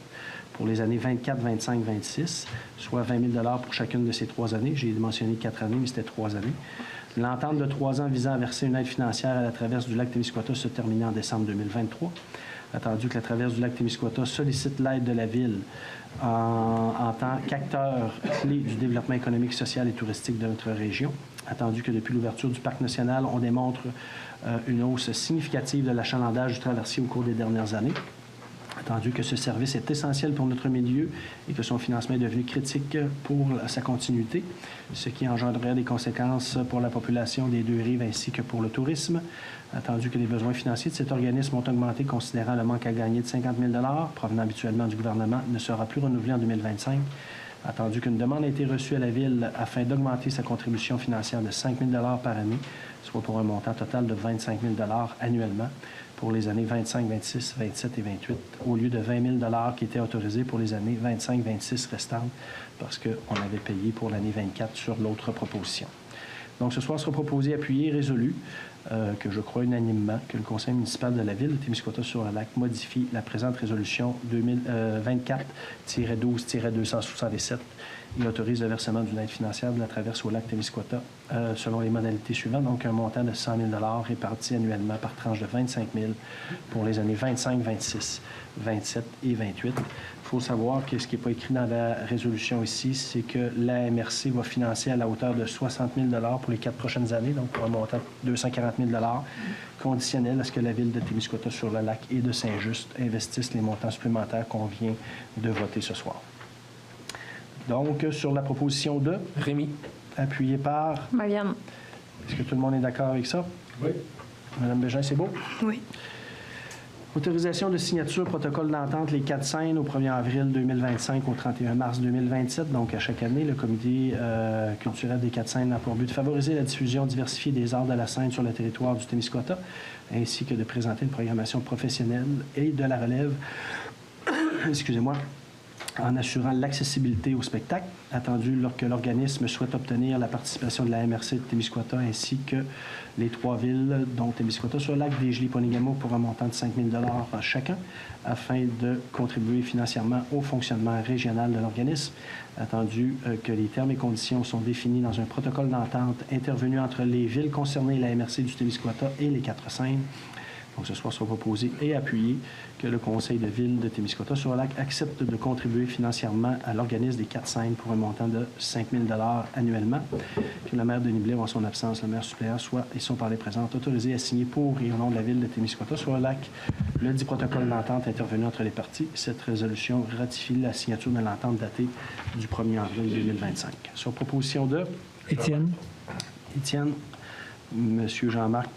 pour les années 24, 25, 26, soit 20 000 $ pour chacune de ces 3 années. J'ai mentionné 4 années, mais c'était 3 années. L'entente de 3 ans visant à verser une aide financière à la traverse du lac Témiscouata se terminait en décembre 2023. Attendu que la traverse du lac Témiscouata sollicite l'aide de la Ville en tant qu'acteur clé du développement économique, social et touristique de notre région. Attendu que depuis l'ouverture du Parc national, on démontre une hausse significative de l'achalandage du traversier au cours des dernières années. Attendu que ce service est essentiel pour notre milieu et que son financement est devenu critique pour sa continuité, ce qui engendrerait des conséquences pour la population des 2 rives ainsi que pour le tourisme. Attendu que les besoins financiers de cet organisme ont augmenté considérant le manque à gagner de 50 000 $ provenant habituellement du gouvernement ne sera plus renouvelé en 2025. Attendu qu'une demande a été reçue à la Ville afin d'augmenter sa contribution financière de 5 000 $ par année, soit pour un montant total de 25 000 $ annuellement pour les années 25, 26, 27 et 28, au lieu de 20 000 $ qui étaient autorisés pour les années 25, 26 restantes, parce qu'on avait payé pour l'année 24 sur l'autre proposition. Donc, ce soir sera proposé, appuyé et résolu, que je crois unanimement, que le conseil municipal de la Ville de Témiscouata-sur-le-Lac modifie la présente résolution 2024-12-277 et autorise le versement d'une aide financière de la traverse au lac Témiscouata selon les modalités suivantes. Donc, un montant de 100 000 $ réparti annuellement par tranche de 25 000 pour les années 25, 26, 27 et 28. Il faut savoir que ce qui n'est pas écrit dans la résolution ici, c'est que la MRC va financer à la hauteur de 60 000 $ pour les 4 prochaines années, donc pour un montant de 240 000 $, conditionnel à ce que la Ville de Témiscouata-sur-le-Lac et de Saint-Just investissent les montants supplémentaires qu'on vient de voter ce soir. Donc, sur la proposition 2, Rémi. Appuyé par... Marianne. Est-ce que tout le monde est d'accord avec ça? Oui. Madame Bégin, c'est beau? Oui. Autorisation de signature protocole d'entente les 4 scènes au 1er avril 2025 au 31 mars 2027. Donc, à chaque année, le comité culturel des 4 scènes a pour but de favoriser la diffusion diversifiée des arts de la scène sur le territoire du Témiscouata, ainsi que de présenter une programmation professionnelle et de la relève, excusez-moi, en assurant l'accessibilité au spectacle, attendu lorsque l'organisme souhaite obtenir la participation de la MRC de Témiscouata ainsi que les 3 villes, dont Témiscouata-sur-Lac, Desjolies-Ponigamo, pour un montant de 5 000 $ chacun, afin de contribuer financièrement au fonctionnement régional de l'organisme, attendu que les termes et conditions sont définis dans un protocole d'entente intervenu entre les villes concernées, la MRC du Témiscouata et les 4 scènes. Donc, ce soir, sera proposé et appuyé que le Conseil de ville de Témiscouata-sur-Lac accepte de contribuer financièrement à l'organisme des 4 scènes pour un montant de 5 000 $ annuellement. Que le maire Denis Blais, en son absence, le maire suppléant, soit et sont par les présentes autorisés à signer pour et au nom de la ville de Témiscouata-sur-Lac le dit protocole d'entente intervenu entre les parties. Cette résolution ratifie la signature de l'entente datée du 1er avril 2025. Sur proposition de Étienne. Étienne, M. Jean-Marc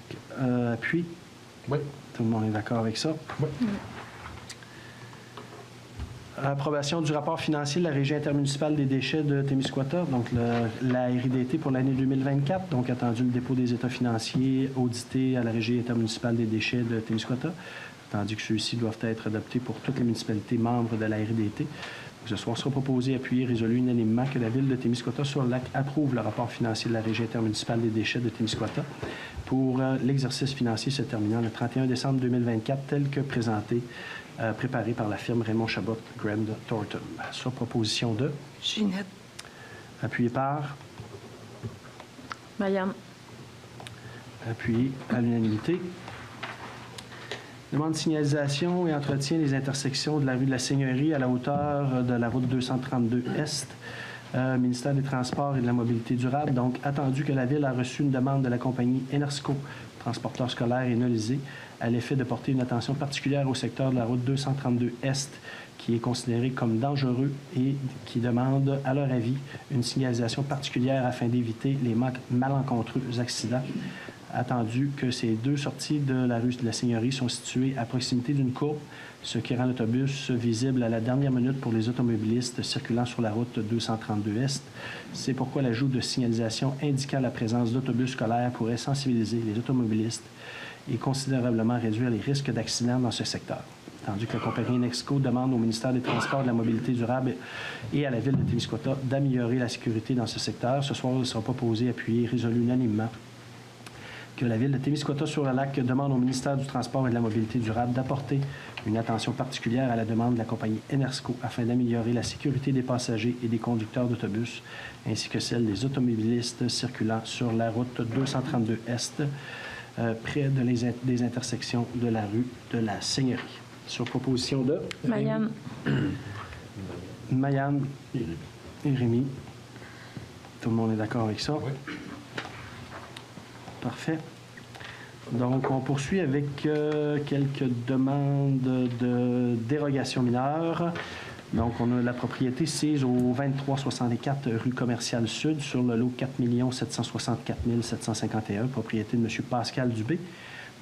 appuie. Oui. Tout le monde est d'accord avec ça? Oui. Approbation du rapport financier de la Régie intermunicipale des déchets de Témiscouata, donc la RIDT pour l'année 2024, donc attendu le dépôt des états financiers audités à la Régie intermunicipale des déchets de Témiscouata, attendu que ceux-ci doivent être adoptés pour toutes les municipalités membres de la RIDT. Ce soir sera proposé, appuyé, résolu unanimement que la Ville de Témiscouata-sur-Lac approuve le rapport financier de la Régie intermunicipale des déchets de Témiscouata pour l'exercice financier se terminant le 31 décembre 2024, tel que présenté, préparé par la firme Raymond Chabot Grant Thornton. Sur proposition de Ginette. Appuyé par Mayenne. Appuyé à l'unanimité. Demande de signalisation et entretien des intersections de la rue de la Seigneurie à la hauteur de la route 232 Est, ministère des Transports et de la Mobilité durable. Donc, attendu que la Ville a reçu une demande de la compagnie Enersco, transporteur scolaire et nolisé, à l'effet de porter une attention particulière au secteur de la route 232 Est, qui est considéré comme dangereux et qui demande, à leur avis, une signalisation particulière afin d'éviter les malencontreux accidents. Attendu que ces 2 sorties de la rue de la Seigneurie sont situées à proximité d'une courbe, ce qui rend l'autobus visible à la dernière minute pour les automobilistes circulant sur la route 232 Est. C'est pourquoi l'ajout de signalisation indiquant la présence d'autobus scolaires pourrait sensibiliser les automobilistes et considérablement réduire les risques d'accidents dans ce secteur. Tandis que la compagnie Nexco demande au ministère des Transports et de la Mobilité durable et à la Ville de Témiscouata d'améliorer la sécurité dans ce secteur. Ce soir, il sera proposé, appuyé, résolu unanimement que la Ville de Témiscouata-sur-le-Lac demande au ministère du Transport et de la Mobilité durable d'apporter une attention particulière à la demande de la compagnie Enersco afin d'améliorer la sécurité des passagers et des conducteurs d'autobus, ainsi que celle des automobilistes circulant sur la route 232 Est, près des intersections de la rue de la Seigneurie. Sur proposition de Mayenne. Mayenne et Rémi. Tout le monde est d'accord avec ça? Oui. Parfait. Donc, on poursuit avec quelques demandes de dérogation mineure. Donc, on a la propriété sise au 2364 rue Commerciale Sud sur le lot 4 764 751, propriété de M. Pascal Dubé.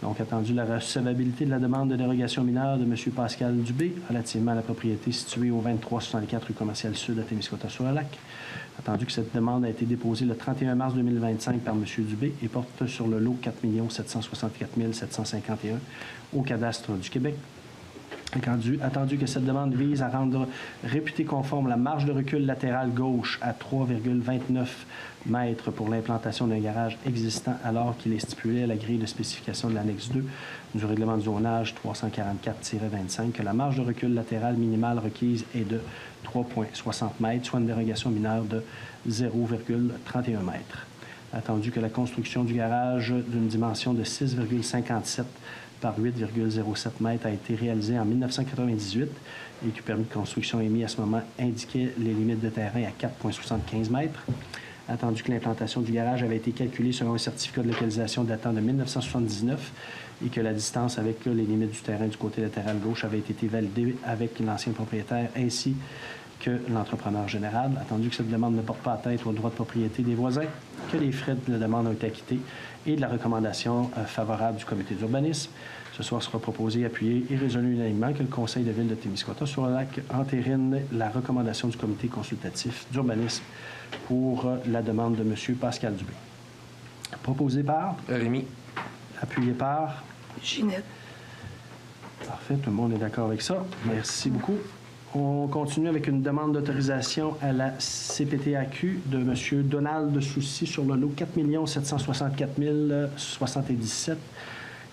Donc, attendu la recevabilité de la demande de dérogation mineure de M. Pascal Dubé relativement à la propriété située au 2364 rue Commerciale Sud à Témiscouata-sur-le-Lac. Attendu que cette demande a été déposée le 31 mars 2025 par M. Dubé et porte sur le lot 4 764 751 au cadastre du Québec. Attendu que cette demande vise à rendre réputée conforme la marge de recul latérale gauche à 3,29 mètres pour l'implantation d'un garage existant alors qu'il est stipulé à la grille de spécification de l'annexe 2 du règlement de zonage 344-25 que la marge de recul latérale minimale requise est de 3,60 mètres, soit une dérogation mineure de 0,31 mètres. Attendu que la construction du garage d'une dimension de 6,57 par 8,07 mètres a été réalisée en 1998 et que le permis de construction émis à ce moment indiquait les limites de terrain à 4,75 mètres. Attendu que l'implantation du garage avait été calculée selon un certificat de localisation datant de 1979 et que la distance avec les limites du terrain du côté latéral gauche avait été validée avec l'ancien propriétaire ainsi que l'entrepreneur général. Attendu que cette demande ne porte pas atteinte au droit de propriété des voisins, que les frais de la demande ont été acquittés et de la recommandation favorable du comité d'urbanisme. Ce soir sera proposé, appuyé et résolu unanimement que le Conseil de ville de Témiscouata-sur-le-Lac entérine la recommandation du comité consultatif d'urbanisme pour la demande de M. Pascal Dubé. Proposé par? Rémi. Appuyé par? Ginette. Parfait, tout le monde est d'accord avec ça. Merci beaucoup. On continue avec une demande d'autorisation à la CPTAQ de M. Donald Soucy sur le lot 4 764 077,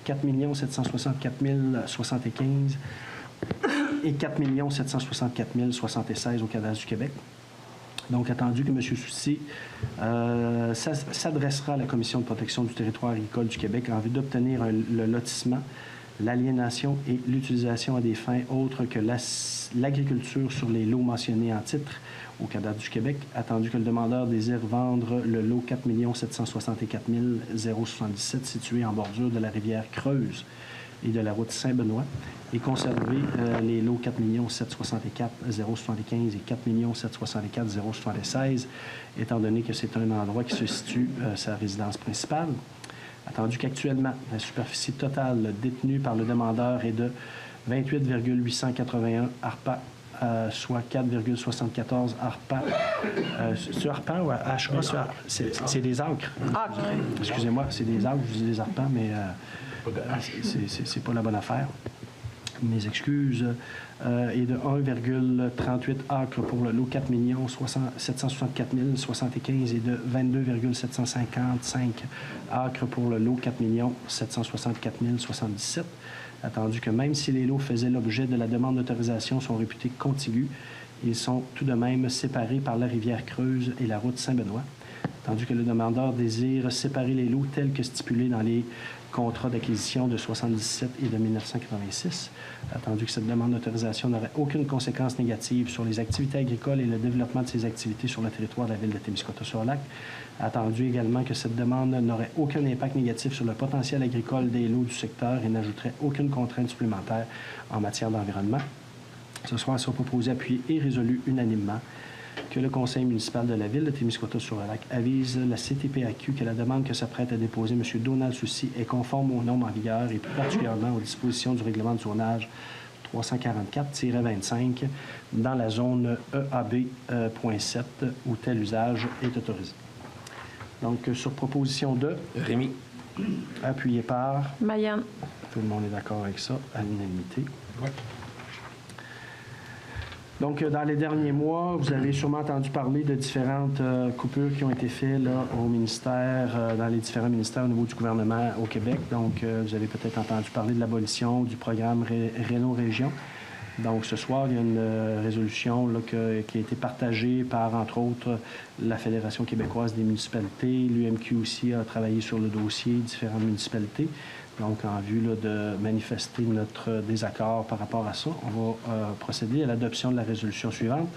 4 764 075 et 4 764 076 au cadastre du Québec. Donc, attendu que M. Soucy s'adressera à la Commission de protection du territoire agricole du Québec en vue d'obtenir le lotissement, l'aliénation et l'utilisation à des fins autres que l'agriculture sur les lots mentionnés en titre au cadastre du Québec, attendu que le demandeur désire vendre le lot 4 764 077 situé en bordure de la rivière Creuse et de la route Saint-Benoît et conserver les lots 4 764 075 et 4 764 076, étant donné que c'est un endroit qui se situe sa résidence principale. Attendu qu'actuellement, la superficie totale détenue par le demandeur est de 28,881 arpents, soit 4,74 arpents. C'est arpents ou HA? C'est des acres. Excusez-moi, c'est des acres, je dis des arpents, mais c'est pas la bonne affaire. Mes excuses. Et de 1,38 acres pour le lot 4 764 075 et de 22,755 acres pour le lot 4 764 077. Attendu que même si les lots faisaient l'objet de la demande d'autorisation sont réputés contigus, ils sont tout de même séparés par la rivière Creuse et la route Saint-Benoît. Attendu que le demandeur désire séparer les lots tels que stipulés dans les contrats d'acquisition de 1977 et de 1986, attendu que cette demande d'autorisation n'aurait aucune conséquence négative sur les activités agricoles et le développement de ces activités sur le territoire de la ville de Témiscouata-sur-le-Lac, attendu également que cette demande n'aurait aucun impact négatif sur le potentiel agricole des lots du secteur et n'ajouterait aucune contrainte supplémentaire en matière d'environnement. Ce soir, sera proposé, appuyé et résolu unanimement que le conseil municipal de la ville de Témiscouata-sur-le-Lac avise la CTPAQ que la demande que s'apprête à déposer M. Donald Soucy est conforme aux normes en vigueur et plus particulièrement aux dispositions du règlement de zonage 344-25 dans la zone EAB.7 où tel usage est autorisé. Donc, sur proposition de... Rémi. Appuyé par... Mayenne. Tout le monde est d'accord avec ça, à l'unanimité. Oui. Donc, dans les derniers mois, vous avez sûrement entendu parler de différentes coupures qui ont été faites là, au ministère, dans les différents ministères au niveau du gouvernement au Québec. Donc, vous avez peut-être entendu parler de l'abolition du programme Réno-Région. Donc, ce soir, il y a une résolution là, qui a été partagée par, entre autres, la Fédération québécoise des municipalités. L'UMQ aussi a travaillé sur le dossier différentes municipalités. Donc, en vue là, de manifester notre désaccord par rapport à ça, on va procéder à l'adoption de la résolution suivante.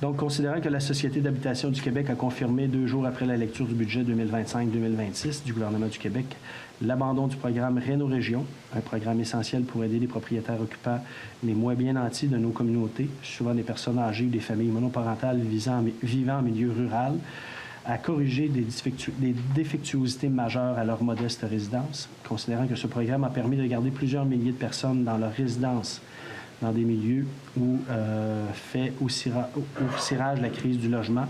Donc, considérant que la Société d'habitation du Québec a confirmé 2 jours après la lecture du budget 2025-2026 du gouvernement du Québec l'abandon du programme Réno-Région, un programme essentiel pour aider les propriétaires occupants les moins bien nantis de nos communautés, souvent des personnes âgées ou des familles monoparentales vivant en milieu rural, à corriger des défectuosités majeures à leur modeste résidence, considérant que ce programme a permis de garder plusieurs milliers de personnes dans leur résidence dans des milieux où fait au cirage la crise du logement,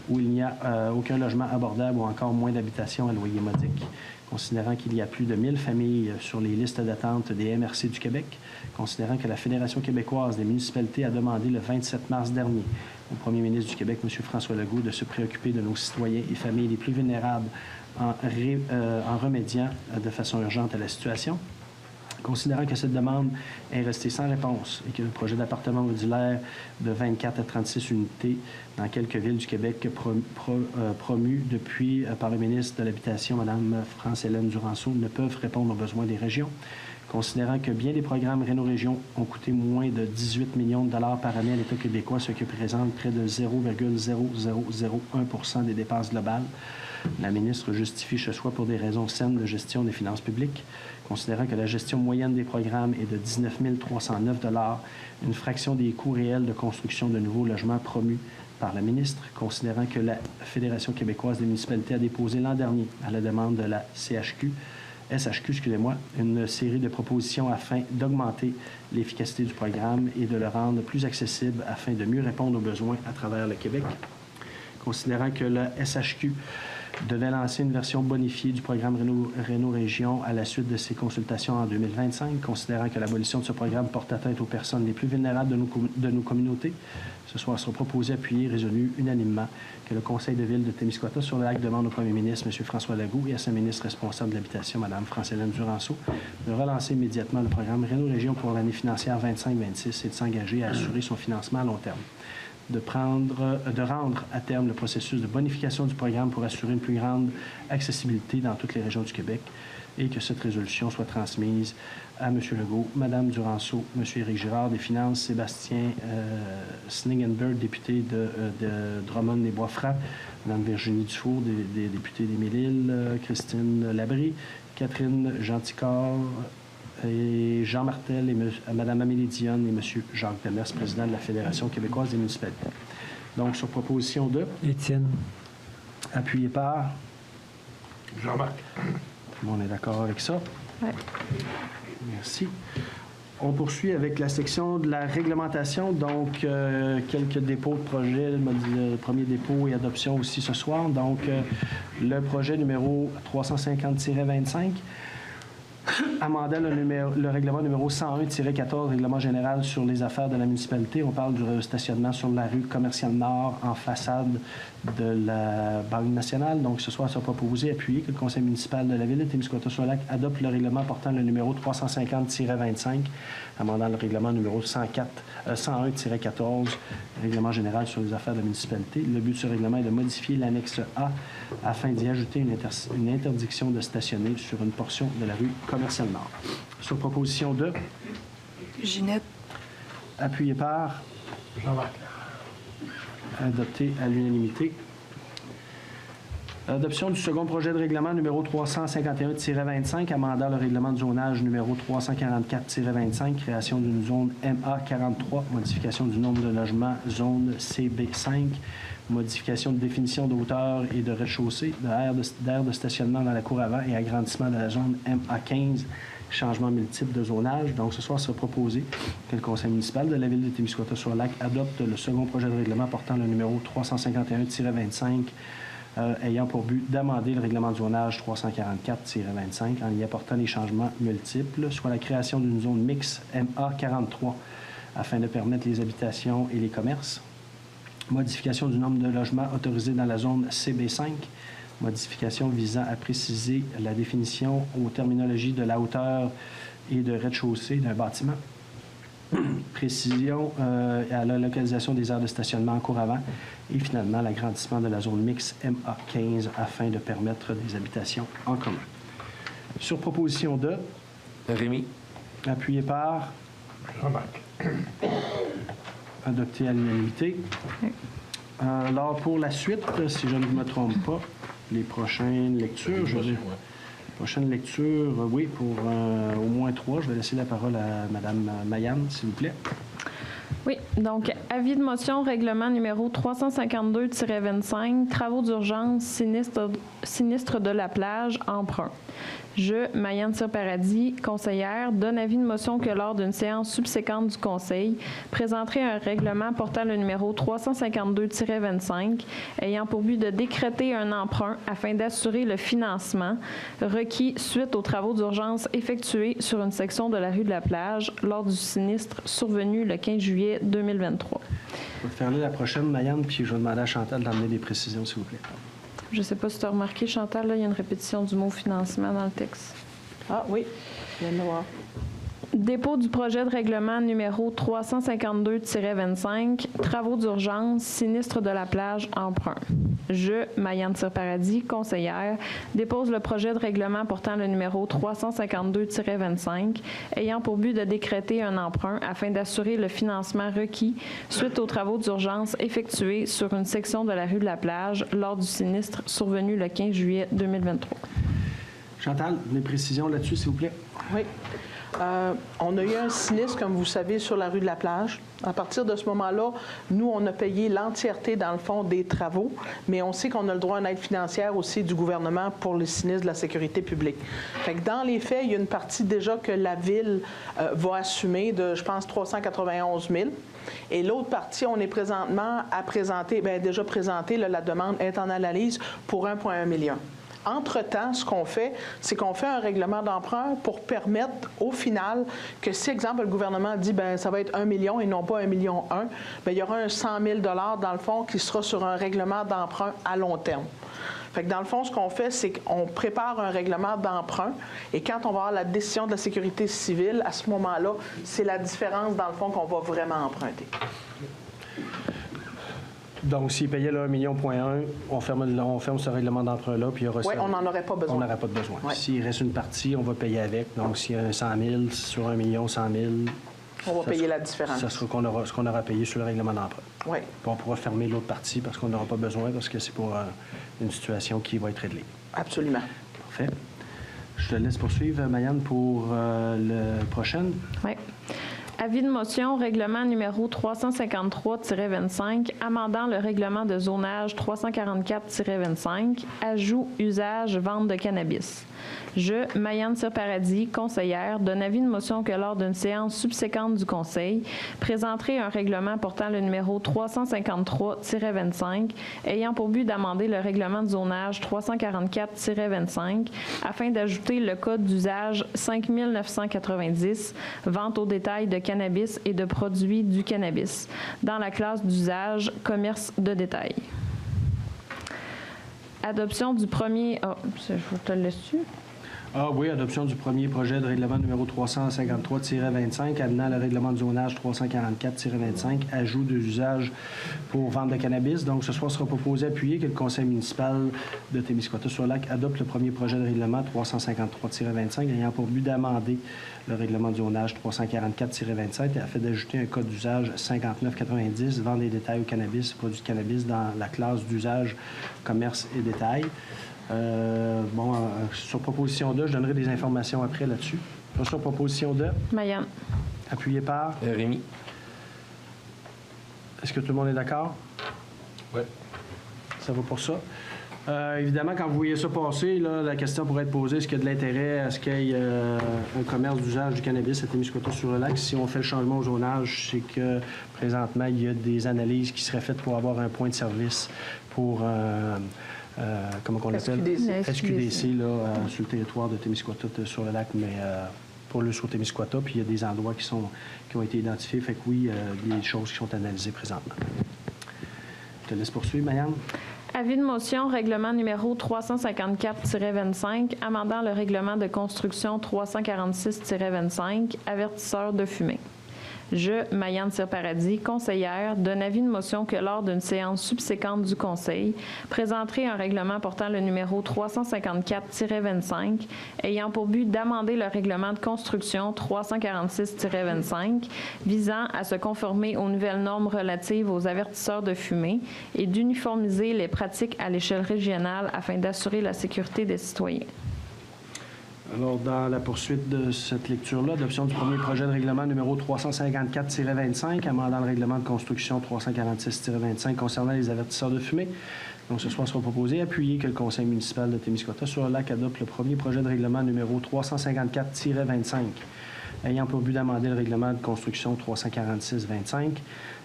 où il n'y a aucun logement abordable ou encore moins d'habitations à loyer modique, considérant qu'il y a plus de 1000 familles sur les listes d'attente des MRC du Québec, considérant que la Fédération québécoise des municipalités a demandé le 27 mars dernier au premier ministre du Québec, M. François Legault, de se préoccuper de nos citoyens et familles les plus vulnérables en remédiant de façon urgente à la situation. Considérant que cette demande est restée sans réponse et que le projet d'appartement modulaire de 24 à 36 unités dans quelques villes du Québec promu depuis par le ministre de l'Habitation, Mme France-Hélène Duranceau, ne peuvent répondre aux besoins des régions. Considérant que bien des programmes Réno-Région ont coûté moins de 18 millions de dollars par année à l'État québécois, ce qui représente près de 0,0001% des dépenses globales, la ministre justifie ce choix pour des raisons saines de gestion des finances publiques. Considérant que la gestion moyenne des programmes est de 19 309 $, une fraction des coûts réels de construction de nouveaux logements promus par la ministre, considérant que la Fédération québécoise des municipalités a déposé l'an dernier, à la demande de la CHQ, SHQ, excusez-moi, une série de propositions afin d'augmenter l'efficacité du programme et de le rendre plus accessible afin de mieux répondre aux besoins à travers le Québec. Considérant que le SHQ devait lancer une version bonifiée du programme Réno Région à la suite de ses consultations en 2025, considérant que l'abolition de ce programme porte atteinte aux personnes les plus vulnérables de nos communautés, ce soir sera proposé, appuyé, résolu unanimement que le Conseil de ville de Témiscouata-sur-le-Lac demande au premier ministre, M. François Legault, et à sa ministre responsable de l'Habitation, Mme France-Hélène Duranceau, de relancer immédiatement le programme Réno Région pour l'année financière 25-26 et de s'engager à assurer son financement à long terme. De rendre à terme le processus de bonification du programme pour assurer une plus grande accessibilité dans toutes les régions du Québec et que cette résolution soit transmise à M. Legault, Mme Duranceau, M. Éric Girard des Finances, Sébastien Sningenberg, député de Drummond-les-Bois-Francs, Mme Virginie Dufour, des députés des Mille-Îles, Christine Labrie, Catherine Genticor, et Jean Martel, et Mme Amélie Dionne et M. Jacques Demers, président de la Fédération québécoise des municipalités. Donc, sur proposition de... Étienne. Appuyé par... Jean-Marc. On est d'accord avec ça? Oui. Merci. On poursuit avec la section de la réglementation. Donc, quelques dépôts de projets, le premier dépôt et adoption aussi ce soir. Donc, le projet numéro 350-25, amendant le règlement numéro 101-14, règlement général sur les affaires de la municipalité. On parle du stationnement sur la rue Commerciale Nord en façade de la Banque nationale. Donc, ce soir, ça sera proposé, appuyé, que le conseil municipal de la ville de Témiscouata-sur-le-Lac adopte le règlement portant le numéro 350-25, amendant le règlement numéro 101-14, règlement général sur les affaires de la municipalité. Le but de ce règlement est de modifier l'annexe A afin d'y ajouter une interdiction de stationner sur une portion de la rue Commerciale Nord. Sur proposition de... Ginette. Appuyé par... Jean-Marc. Adopté à l'unanimité. Adoption du second projet de règlement numéro 351-25, amendant le règlement de zonage numéro 344-25, création d'une zone MA43, modification du nombre de logements, zone CB5, modification de définition de hauteur et de rez-de-chaussée, d'aire de stationnement dans la cour avant et agrandissement de la zone MA15, changement multiple de zonage. Donc, ce soir, sera proposé que le conseil municipal de la ville de Témiscouata-sur-le-Lac adopte le second projet de règlement portant le numéro 351-25, ayant pour but d'amender le règlement de zonage 344-25 en y apportant les changements multiples, soit la création d'une zone mixte MA43 afin de permettre les habitations et les commerces, modification du nombre de logements autorisés dans la zone CB5, modification visant à préciser la définition aux terminologies de la hauteur et de rez-de-chaussée d'un bâtiment, précision à la localisation des aires de stationnement en cour avant et finalement l'agrandissement de la zone mixte MA15 afin de permettre des habitations en commun. Sur proposition de... Rémi. Appuyé par... Jean-Marc. Adopté à l'unanimité. Alors, pour la suite, si je ne me trompe pas, les prochaines lectures, prochaine lecture, oui, pour au moins 3. Je vais laisser la parole à Mme Mayanne, s'il vous plaît. Oui, donc, avis de motion, règlement numéro 352-25, travaux d'urgence, sinistre de la plage, emprunt. Je, Mayanne Sir-Paradis, conseillère, donne avis de motion que lors d'une séance subséquente du Conseil, présenterai un règlement portant le numéro 352-25, ayant pour but de décréter un emprunt afin d'assurer le financement requis suite aux travaux d'urgence effectués sur une section de la rue de la Plage lors du sinistre survenu le 15 juillet 2023. Je vais faire la prochaine, Mayanne, puis je vais demander à Chantal d'emmener des précisions, s'il vous plaît. Je ne sais pas si tu as remarqué, Chantal, là, il y a une répétition du mot financement dans le texte. Ah oui, je viens de le voir. Dépôt du projet de règlement numéro 352-25, travaux d'urgence, sinistre de la plage, emprunt. Je, Mayanne Sir-Paradis, conseillère, dépose le projet de règlement portant le numéro 352-25, ayant pour but de décréter un emprunt afin d'assurer le financement requis suite aux travaux d'urgence effectués sur une section de la rue de la Plage lors du sinistre survenu le 15 juillet 2023. Chantal, des précisions là-dessus, s'il vous plaît? Oui. On a eu un sinistre, comme vous savez, sur la rue de la Plage. À partir de ce moment-là, nous, on a payé l'entièreté, dans le fond, des travaux, mais on sait qu'on a le droit à une aide financière aussi du gouvernement pour les sinistres de la sécurité publique. Fait que dans les faits, il y a une partie déjà que la Ville va assumer de, je pense, 391 000. Et l'autre partie, on est présentement à présenter, déjà présenté, là, la demande est en analyse pour 1,1 million. Entre-temps, ce qu'on fait, c'est qu'on fait un règlement d'emprunt pour permettre, au final, que si, exemple, le gouvernement dit ça va être 1 million et non pas 1,1 million, il y aura un 100 000 $ dans le fond qui sera sur un règlement d'emprunt à long terme. Fait que dans le fond, ce qu'on fait, c'est qu'on prépare un règlement d'emprunt et quand on va avoir la décision de la sécurité civile, à ce moment-là, c'est la différence, dans le fond, qu'on va vraiment emprunter. Donc, s'il payait le 1,1 million, on ferme ce règlement d'emprunt-là, puis il y aura Oui, on n'en aurait pas besoin. On n'aurait pas de besoin. Ouais. S'il reste une partie, on va payer avec. Donc, s'il y a un 100 000 sur 1 million, 100 000... On va payer la différence. Ça sera ce qu'on aura payé sur le règlement d'emprunt. Oui. Puis on pourra fermer l'autre partie parce qu'on n'aura pas besoin, parce que c'est pour une situation qui va être réglée. Absolument. Parfait. Je te laisse poursuivre, Mayane, pour le prochain. Oui. Avis de motion, règlement numéro 353-25, amendant le règlement de zonage 344-25, ajout, usage, vente de cannabis. Je, Mayane Sir-Paradis, conseillère, donne avis de motion que lors d'une séance subséquente du Conseil, présenterai un règlement portant le numéro 353-25, ayant pour but d'amender le règlement de zonage 344-25, afin d'ajouter le code d'usage 5990, vente au détail de cannabis et de produits du cannabis, dans la classe d'usage commerce de détail. Adoption du premier... je te le laisse-tu? Ah oui, adoption du premier projet de règlement numéro 353-25, amenant le règlement de zonage 344-25, ajout de usage pour vente de cannabis. Donc, ce soir sera proposé appuyer que le conseil municipal de Témiscouata-sur-Lac adopte le premier projet de règlement 353-25, ayant pour but d'amender le règlement de zonage 344-27, afin d'ajouter un code d'usage 5990, vente des détails au cannabis, produits de cannabis dans la classe d'usage commerce et détail. Sur proposition 2, je donnerai des informations après là-dessus. Sur proposition 2. Mayane. Appuyé par. Rémi. Est-ce que tout le monde est d'accord? Oui. Ça va pour ça. Évidemment, quand vous voyez ça passer, là, la question pourrait être posée, est-ce qu'il y a de l'intérêt à ce qu'il y ait un commerce d'usage du cannabis à Témiscouata-sur-le-lac? Si on fait le changement au zonage, c'est que présentement, il y a des analyses qui seraient faites pour avoir un point de service pour... comment on l'appelle? SQDC, là, sur le territoire de Témiscouata-sur-le-Lac, mais pour le sur Témiscouata, puis il y a des endroits qui ont été identifiés. Fait que oui, il y a des choses qui sont analysées présentement. Je te laisse poursuivre, Mayane. Avis de motion, règlement numéro 354-25, amendant le règlement de construction 346-25, avertisseur de fumée. Je, Mayane Sir-Paradis, conseillère, donne avis de motion que lors d'une séance subséquente du Conseil, présenterai un règlement portant le numéro 354-25, ayant pour but d'amender le règlement de construction 346-25, visant à se conformer aux nouvelles normes relatives aux avertisseurs de fumée et d'uniformiser les pratiques à l'échelle régionale afin d'assurer la sécurité des citoyens. Alors, dans la poursuite de cette lecture-là, adoption du premier projet de règlement numéro 354-25, amendant le règlement de construction 346-25 concernant les avertisseurs de fumée. Donc, ce soir sera proposé appuyer que le conseil municipal de Témiscouata-sur-le-Lac adopte le premier projet de règlement numéro 354-25, ayant pour but d'amender le règlement de construction 346-25,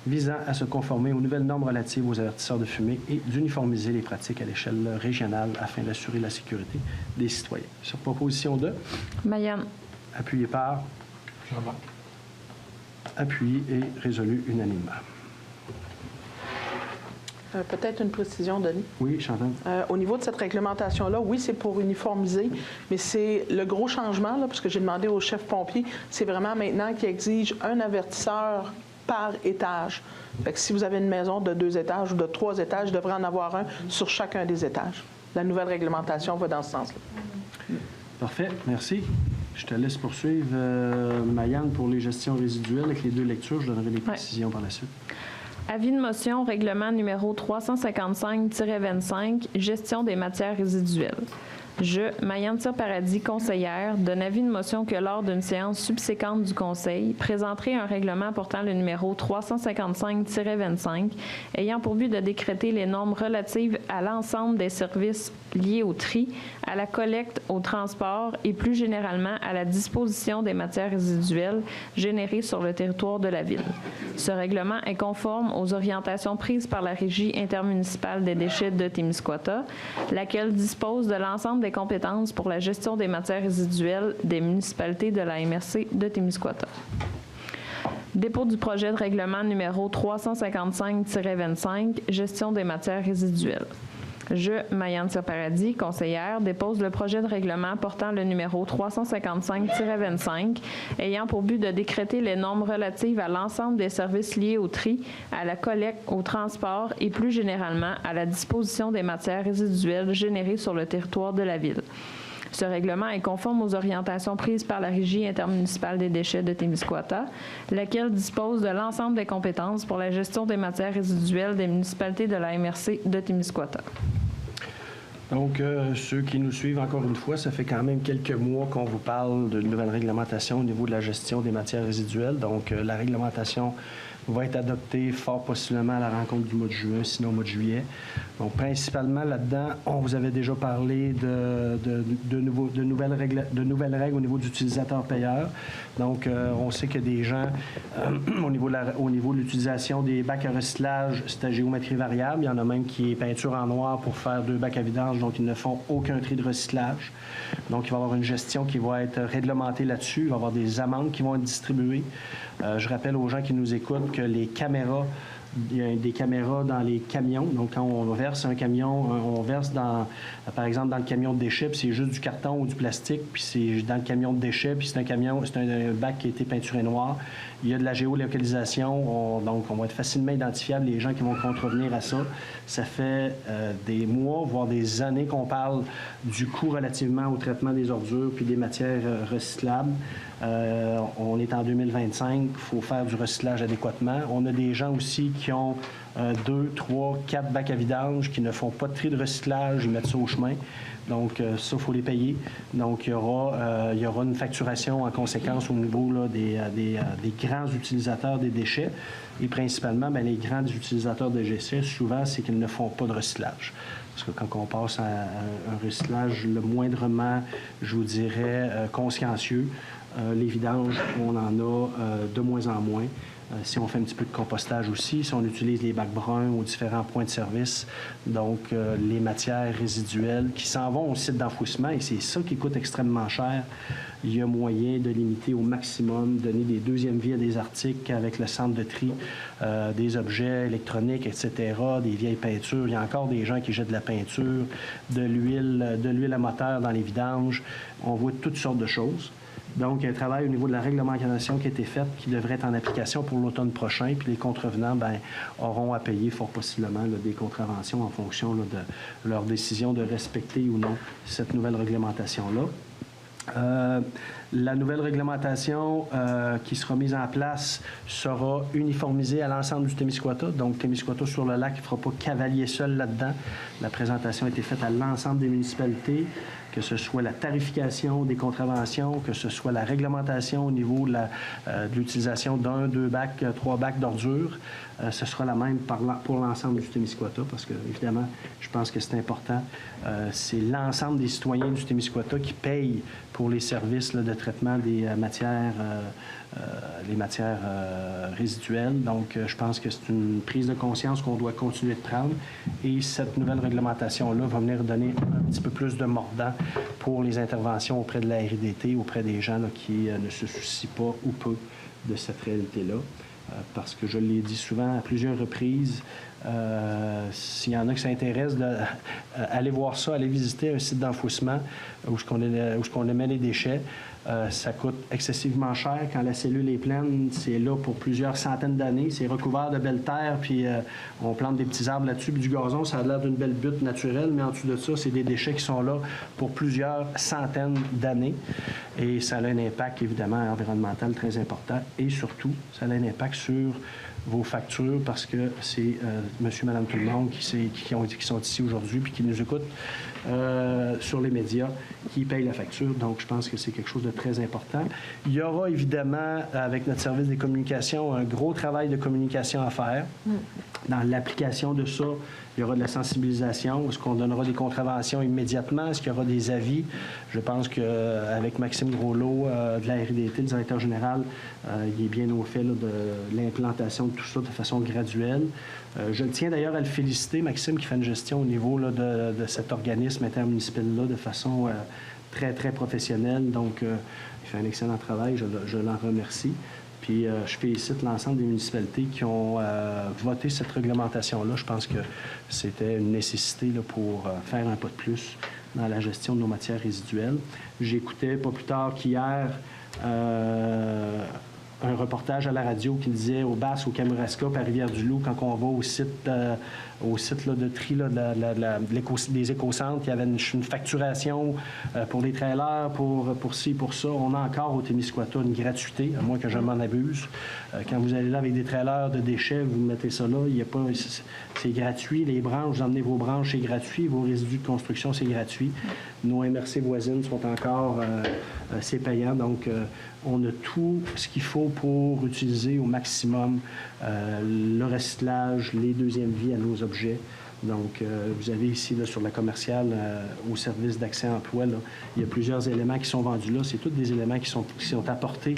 visant à se conformer aux nouvelles normes relatives aux avertisseurs de fumée et d'uniformiser les pratiques à l'échelle régionale afin d'assurer la sécurité des citoyens. Sur proposition 2. Mayane. Appuyé par. Jean-Marc. Appuyé et résolu unanimement. Peut-être une précision, Denis. Oui, Chantal. Au niveau de cette réglementation-là, oui, c'est pour uniformiser, mais c'est le gros changement, là, parce que j'ai demandé au chef pompier, c'est vraiment maintenant qu'il exige un avertisseur par étage. Fait que si vous avez une maison de 2 étages ou de 3 étages, il devrait en avoir un sur chacun des étages. La nouvelle réglementation va dans ce sens-là. Parfait, merci. Je te laisse poursuivre, Mayane, pour les gestions résiduelles. Avec les 2 lectures, je donnerai des précisions par la suite. Avis de motion, règlement numéro 355-25, gestion des matières résiduelles. Je, Marianne Cyr-Paradis, conseillère, donne avis de motion que lors d'une séance subséquente du Conseil, présenterai un règlement portant le numéro 355-25, ayant pour but de décréter les normes relatives à l'ensemble des services liés au tri, à la collecte, au transport et plus généralement à la disposition des matières résiduelles générées sur le territoire de la Ville. Ce règlement est conforme aux orientations prises par la Régie intermunicipale des déchets de Témiscouata, laquelle dispose de l'ensemble des compétences pour la gestion des matières résiduelles des municipalités de la MRC de Témiscouata. Dépôt du projet de règlement numéro 355-25, gestion des matières résiduelles. Je, Marianne Cyr-Paradis, conseillère, dépose le projet de règlement portant le numéro 355-25, ayant pour but de décréter les normes relatives à l'ensemble des services liés au tri, à la collecte, au transport et plus généralement à la disposition des matières résiduelles générées sur le territoire de la Ville. Ce règlement est conforme aux orientations prises par la Régie intermunicipale des déchets de Témiscouata, laquelle dispose de l'ensemble des compétences pour la gestion des matières résiduelles des municipalités de la MRC de Témiscouata. Donc, ceux qui nous suivent, encore une fois, ça fait quand même quelques mois qu'on vous parle d'une nouvelle réglementation au niveau de la gestion des matières résiduelles. Donc, la réglementation va être adoptée fort possiblement à la rencontre du mois de juin, sinon au mois de juillet. Donc, principalement là-dedans, on vous avait déjà parlé de nouvelles règles au niveau d'utilisateur-payeur. Donc, on sait que des gens, au niveau de l'utilisation des bacs à recyclage, c'est à géométrie variable. Il y en a même qui est peinture en noir pour faire 2 bacs à vidange, donc ils ne font aucun tri de recyclage. Donc, il va y avoir une gestion qui va être réglementée là-dessus. Il va y avoir des amendes qui vont être distribuées. Je rappelle aux gens qui nous écoutent que les caméras, il y a des caméras dans les camions. Donc, quand on verse un camion, on verse par exemple, dans le camion de déchets, puis c'est juste du carton ou du plastique, puis c'est dans le camion de déchets, puis c'est un bac qui a été peinturé noir. Il y a de la géolocalisation, donc on va être facilement identifiable, les gens qui vont contrevenir à ça. Ça fait des mois, voire des années qu'on parle du coût relativement au traitement des ordures puis des matières recyclables. On est en 2025, il faut faire du recyclage adéquatement. On a des gens aussi qui ont 2, 3, 4 bacs à vidange qui ne font pas de tri de recyclage, ils mettent ça au chemin. Donc, ça, il faut les payer. Donc, il y aura une facturation en conséquence au niveau là, des grands utilisateurs des déchets. Et principalement, bien, les grands utilisateurs de déchets, souvent, c'est qu'ils ne font pas de recyclage. Parce que quand on passe à un recyclage le moindrement, je vous dirais, consciencieux, les vidanges, on en a de moins en moins. Si on fait un petit peu de compostage aussi, si on utilise les bacs bruns aux différents points de service, donc les matières résiduelles qui s'en vont au site d'enfouissement, et c'est ça qui coûte extrêmement cher. Il y a moyen de limiter au maximum, donner des deuxièmes vies à des articles avec le centre de tri, des objets électroniques, etc., des vieilles peintures. Il y a encore des gens qui jettent de la peinture, de l'huile à moteur dans les vidanges. On voit toutes sortes de choses. Donc, il y a un travail au niveau de la réglementation qui a été fait, qui devrait être en application pour l'automne prochain. Puis les contrevenants auront à payer fort possiblement des contraventions en fonction de leur décision de respecter ou non cette nouvelle réglementation-là. La nouvelle réglementation qui sera mise en place sera uniformisée à l'ensemble du Témiscouata. Donc, Témiscouata sur le lac ne fera pas cavalier seul là-dedans. La présentation a été faite à l'ensemble des municipalités, que ce soit la tarification des contraventions, que ce soit la réglementation au niveau de l'utilisation d'1, 2 bacs, 3 bacs d'ordures. Ce sera la même pour l'ensemble du Témiscouata, parce que, évidemment, je pense que c'est important. C'est l'ensemble des citoyens du Témiscouata qui payent pour les services de traitement des matières, résiduelles. Donc, je pense que c'est une prise de conscience qu'on doit continuer de prendre. Et cette nouvelle réglementation-là va venir donner un petit peu plus de mordant pour les interventions auprès de la RDT, auprès des gens là, qui ne se soucient pas ou peu de cette réalité-là. Parce que je l'ai dit souvent à plusieurs reprises, s'il y en a qui s'intéressent, allez voir ça, allez visiter un site d'enfouissement où on émet les déchets. Ça coûte excessivement cher. Quand la cellule est pleine, c'est là pour plusieurs centaines d'années. C'est recouvert de belles terres, puis on plante des petits arbres là-dessus, puis du gazon, ça a l'air d'une belle butte naturelle, mais en dessous de ça, c'est des déchets qui sont là pour plusieurs centaines d'années. Et ça a un impact, évidemment, environnemental très important. Et surtout, ça a un impact sur vos factures parce que c'est monsieur, madame, tout le monde qui sont ici aujourd'hui puis qui nous écoutent sur les médias, qui payent la facture. Donc, je pense que c'est quelque chose de très important. Il y aura évidemment, avec notre service des communications, un gros travail de communication à faire. Dans l'application de ça, il y aura de la sensibilisation. Est-ce qu'on donnera des contraventions immédiatement? Est-ce qu'il y aura des avis? Je pense qu'avec Maxime Groslot de la RDT, le directeur général, il est bien au fait là, de l'implantation de tout ça de façon graduelle. Je tiens d'ailleurs à le féliciter, Maxime, qui fait une gestion au niveau là, de cet organisme intermunicipal-là de façon très, très professionnelle. Donc, il fait un excellent travail. Je l'en remercie. Puis je félicite l'ensemble des municipalités qui ont voté cette réglementation-là. Je pense que c'était une nécessité là, pour faire un pas de plus dans la gestion de nos matières résiduelles. J'écoutais pas plus tard qu'hier un reportage à la radio qui disait au Basque, au Kamouraska, à Rivière-du-Loup, quand on va au site là, de tri là, des écocentres, il y avait une facturation pour les trailers, pour ci, pour ça. On a encore au Témiscouata une gratuité, à moins que je m'en abuse. Quand vous allez là avec des trailers de déchets, vous mettez ça là, il y a pas, c'est gratuit. Les branches, vous emmenez vos branches, c'est gratuit. Vos résidus de construction, c'est gratuit. Nos MRC voisines sont encore, c'est payant. Donc, on a tout ce qu'il faut pour utiliser au maximum le recyclage, les deuxièmes vies à nos objets. Donc, vous avez ici, là, sur la commerciale, au service d'accès à l'emploi, là, il y a plusieurs éléments qui sont vendus là. C'est tous des éléments qui sont apportés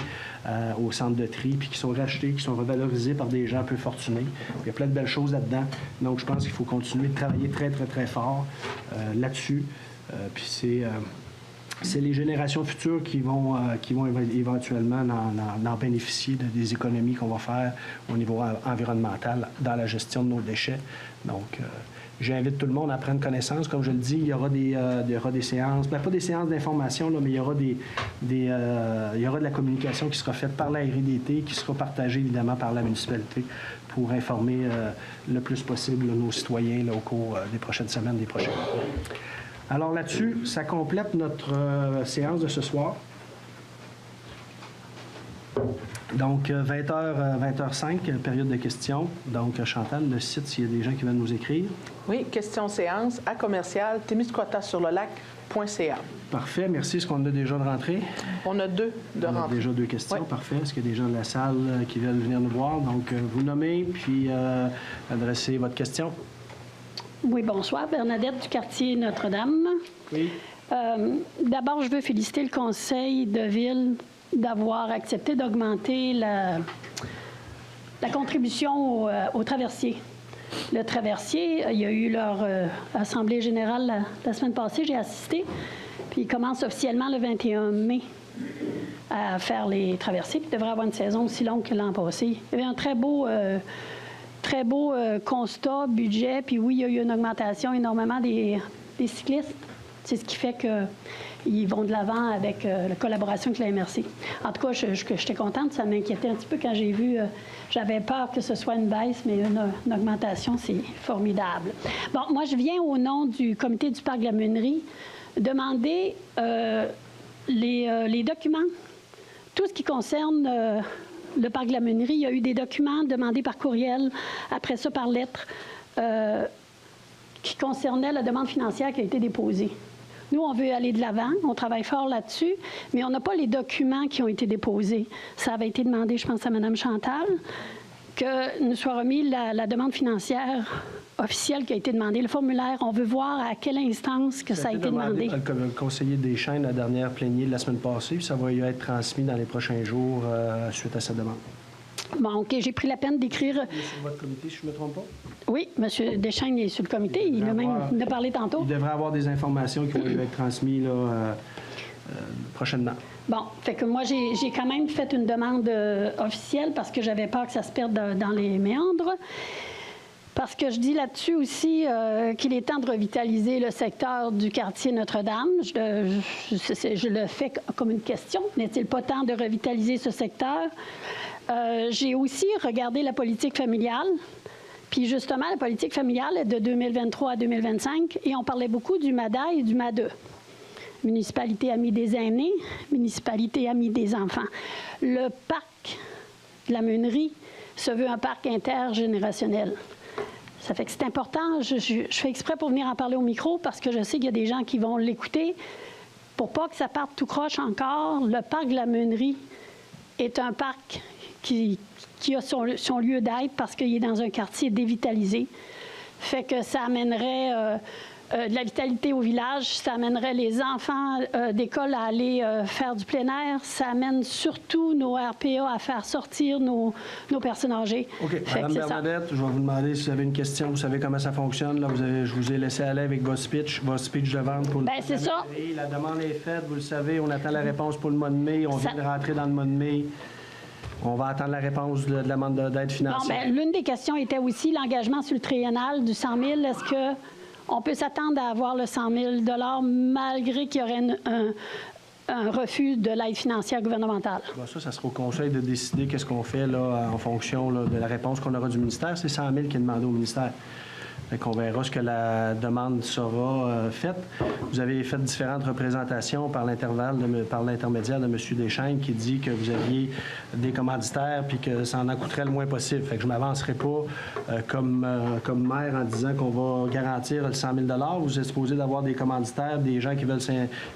au centre de tri, puis qui sont rachetés, qui sont revalorisés par des gens peu fortunés. Il y a plein de belles choses là-dedans. Donc, je pense qu'il faut continuer de travailler très, très, très fort là-dessus. Puis c'est les générations futures qui vont éventuellement en bénéficier des économies qu'on va faire au niveau environnemental dans la gestion de nos déchets. Donc, j'invite tout le monde à prendre connaissance. Comme je le dis, il y aura des séances, pas des séances d'information, là, mais il y aura il y aura de la communication qui sera faite par la RDT, qui sera partagée évidemment par la municipalité pour informer le plus possible là, nos citoyens là, au cours des prochaines semaines, des prochains mois. Alors là-dessus, ça complète notre séance de ce soir. Donc, 20h05, période de questions. Donc, Chantal, le site, s'il y a des gens qui veulent nous écrire. Oui, question séance à commercial témiscouatasurlelac.ca. Parfait, merci. Est-ce qu'on a déjà de rentrée? On a deux de rentrée. On a déjà 2 questions, Oui. Parfait. Est-ce qu'il y a des gens de la salle qui veulent venir nous voir? Donc, vous nommez, puis adressez votre question. Oui, bonsoir. Bernadette du quartier Notre-Dame. Oui. D'abord, je veux féliciter le conseil de ville d'avoir accepté d'augmenter la contribution au traversier. Le traversier, il y a eu leur assemblée générale la semaine passée, j'ai assisté, puis ils commencent officiellement le 21 mai à faire les traversiers, puis ils devraient avoir une saison aussi longue que l'an passé. Il y avait un très beau constat, budget, puis oui, il y a eu une augmentation énormément des cyclistes. C'est ce qui fait qu'ils vont de l'avant avec la collaboration avec la MRC. En tout cas, j'étais contente, ça m'inquiétait un petit peu quand j'ai vu, j'avais peur que ce soit une baisse, mais une augmentation, c'est formidable. Bon, moi, je viens au nom du comité du Parc de la Meunerie demander les documents, tout ce qui concerne le Parc de la Meunerie. Il y a eu des documents demandés par courriel, après ça par lettre, qui concernaient la demande financière qui a été déposée. Nous, on veut aller de l'avant, on travaille fort là-dessus, mais on n'a pas les documents qui ont été déposés. Ça avait été demandé, je pense, à Mme Chantal, que nous soit remis la demande financière officielle qui a été demandée, le formulaire. On veut voir à quelle instance que ça a été demandé. Le conseiller Deschênes, la dernière plénière de la semaine passée, puis ça va y être transmis dans les prochains jours suite à sa demande. Bon, OK, j'ai pris la peine d'écrire... Il est sur votre comité, si je ne me trompe pas? Oui, M. Deschênes est sur le comité. Il a même parlé tantôt. Il devrait avoir des informations qui vont lui être transmises là, prochainement. Bon, fait que moi, j'ai quand même fait une demande officielle parce que j'avais peur que ça se perde dans les méandres. Parce que je dis là-dessus aussi qu'il est temps de revitaliser le secteur du quartier Notre-Dame. Je le fais comme une question. N'est-il pas temps de revitaliser ce secteur? J'ai aussi regardé la politique familiale. Puis justement, la politique familiale est de 2023 à 2025 et on parlait beaucoup du MADA et du MADE. Municipalité amie des aînés, municipalité amie des enfants. Le parc de la Meunerie se veut un parc intergénérationnel. Ça fait que c'est important. Je fais exprès pour venir en parler au micro parce que je sais qu'il y a des gens qui vont l'écouter. Pour pas que ça parte tout croche encore, le parc de la Meunerie est un parc qui a son lieu d'être parce qu'il est dans un quartier dévitalisé. Fait que ça amènerait de la vitalité au village, ça amènerait les enfants d'école à aller faire du plein air, ça amène surtout nos RPA à faire sortir nos personnes âgées. OK. Fait Madame que c'est ça. Bernadette, je vais vous demander si vous avez une question. Vous savez comment ça fonctionne. Là, je vous ai laissé aller avec votre speech de vente pour le Bien, c'est ça. La demande est faite, vous le savez. On attend la réponse pour le mois de mai. On vient de rentrer dans le mois de mai. On va attendre la réponse de la demande d'aide Bon, financière. bien, l'une des questions était aussi l'engagement sur le triennal du 100 000. Est-ce qu'on peut s'attendre à avoir le 100 000 malgré qu'il y aurait un refus de l'aide financière gouvernementale? Bon, ça sera au conseil de décider qu'est-ce qu'on fait là, en fonction là, de la réponse qu'on aura du ministère. C'est 100 000 qui est demandé au ministère. Fait qu'on verra ce que la demande sera faite. Vous avez fait différentes représentations par l'intermédiaire de M. Deschênes qui dit que vous aviez des commanditaires puis que ça en coûterait le moins possible. Fait que je ne m'avancerai pas comme maire en disant qu'on va garantir le 100 000 $. Vous êtes supposé d'avoir des commanditaires, des gens qui veulent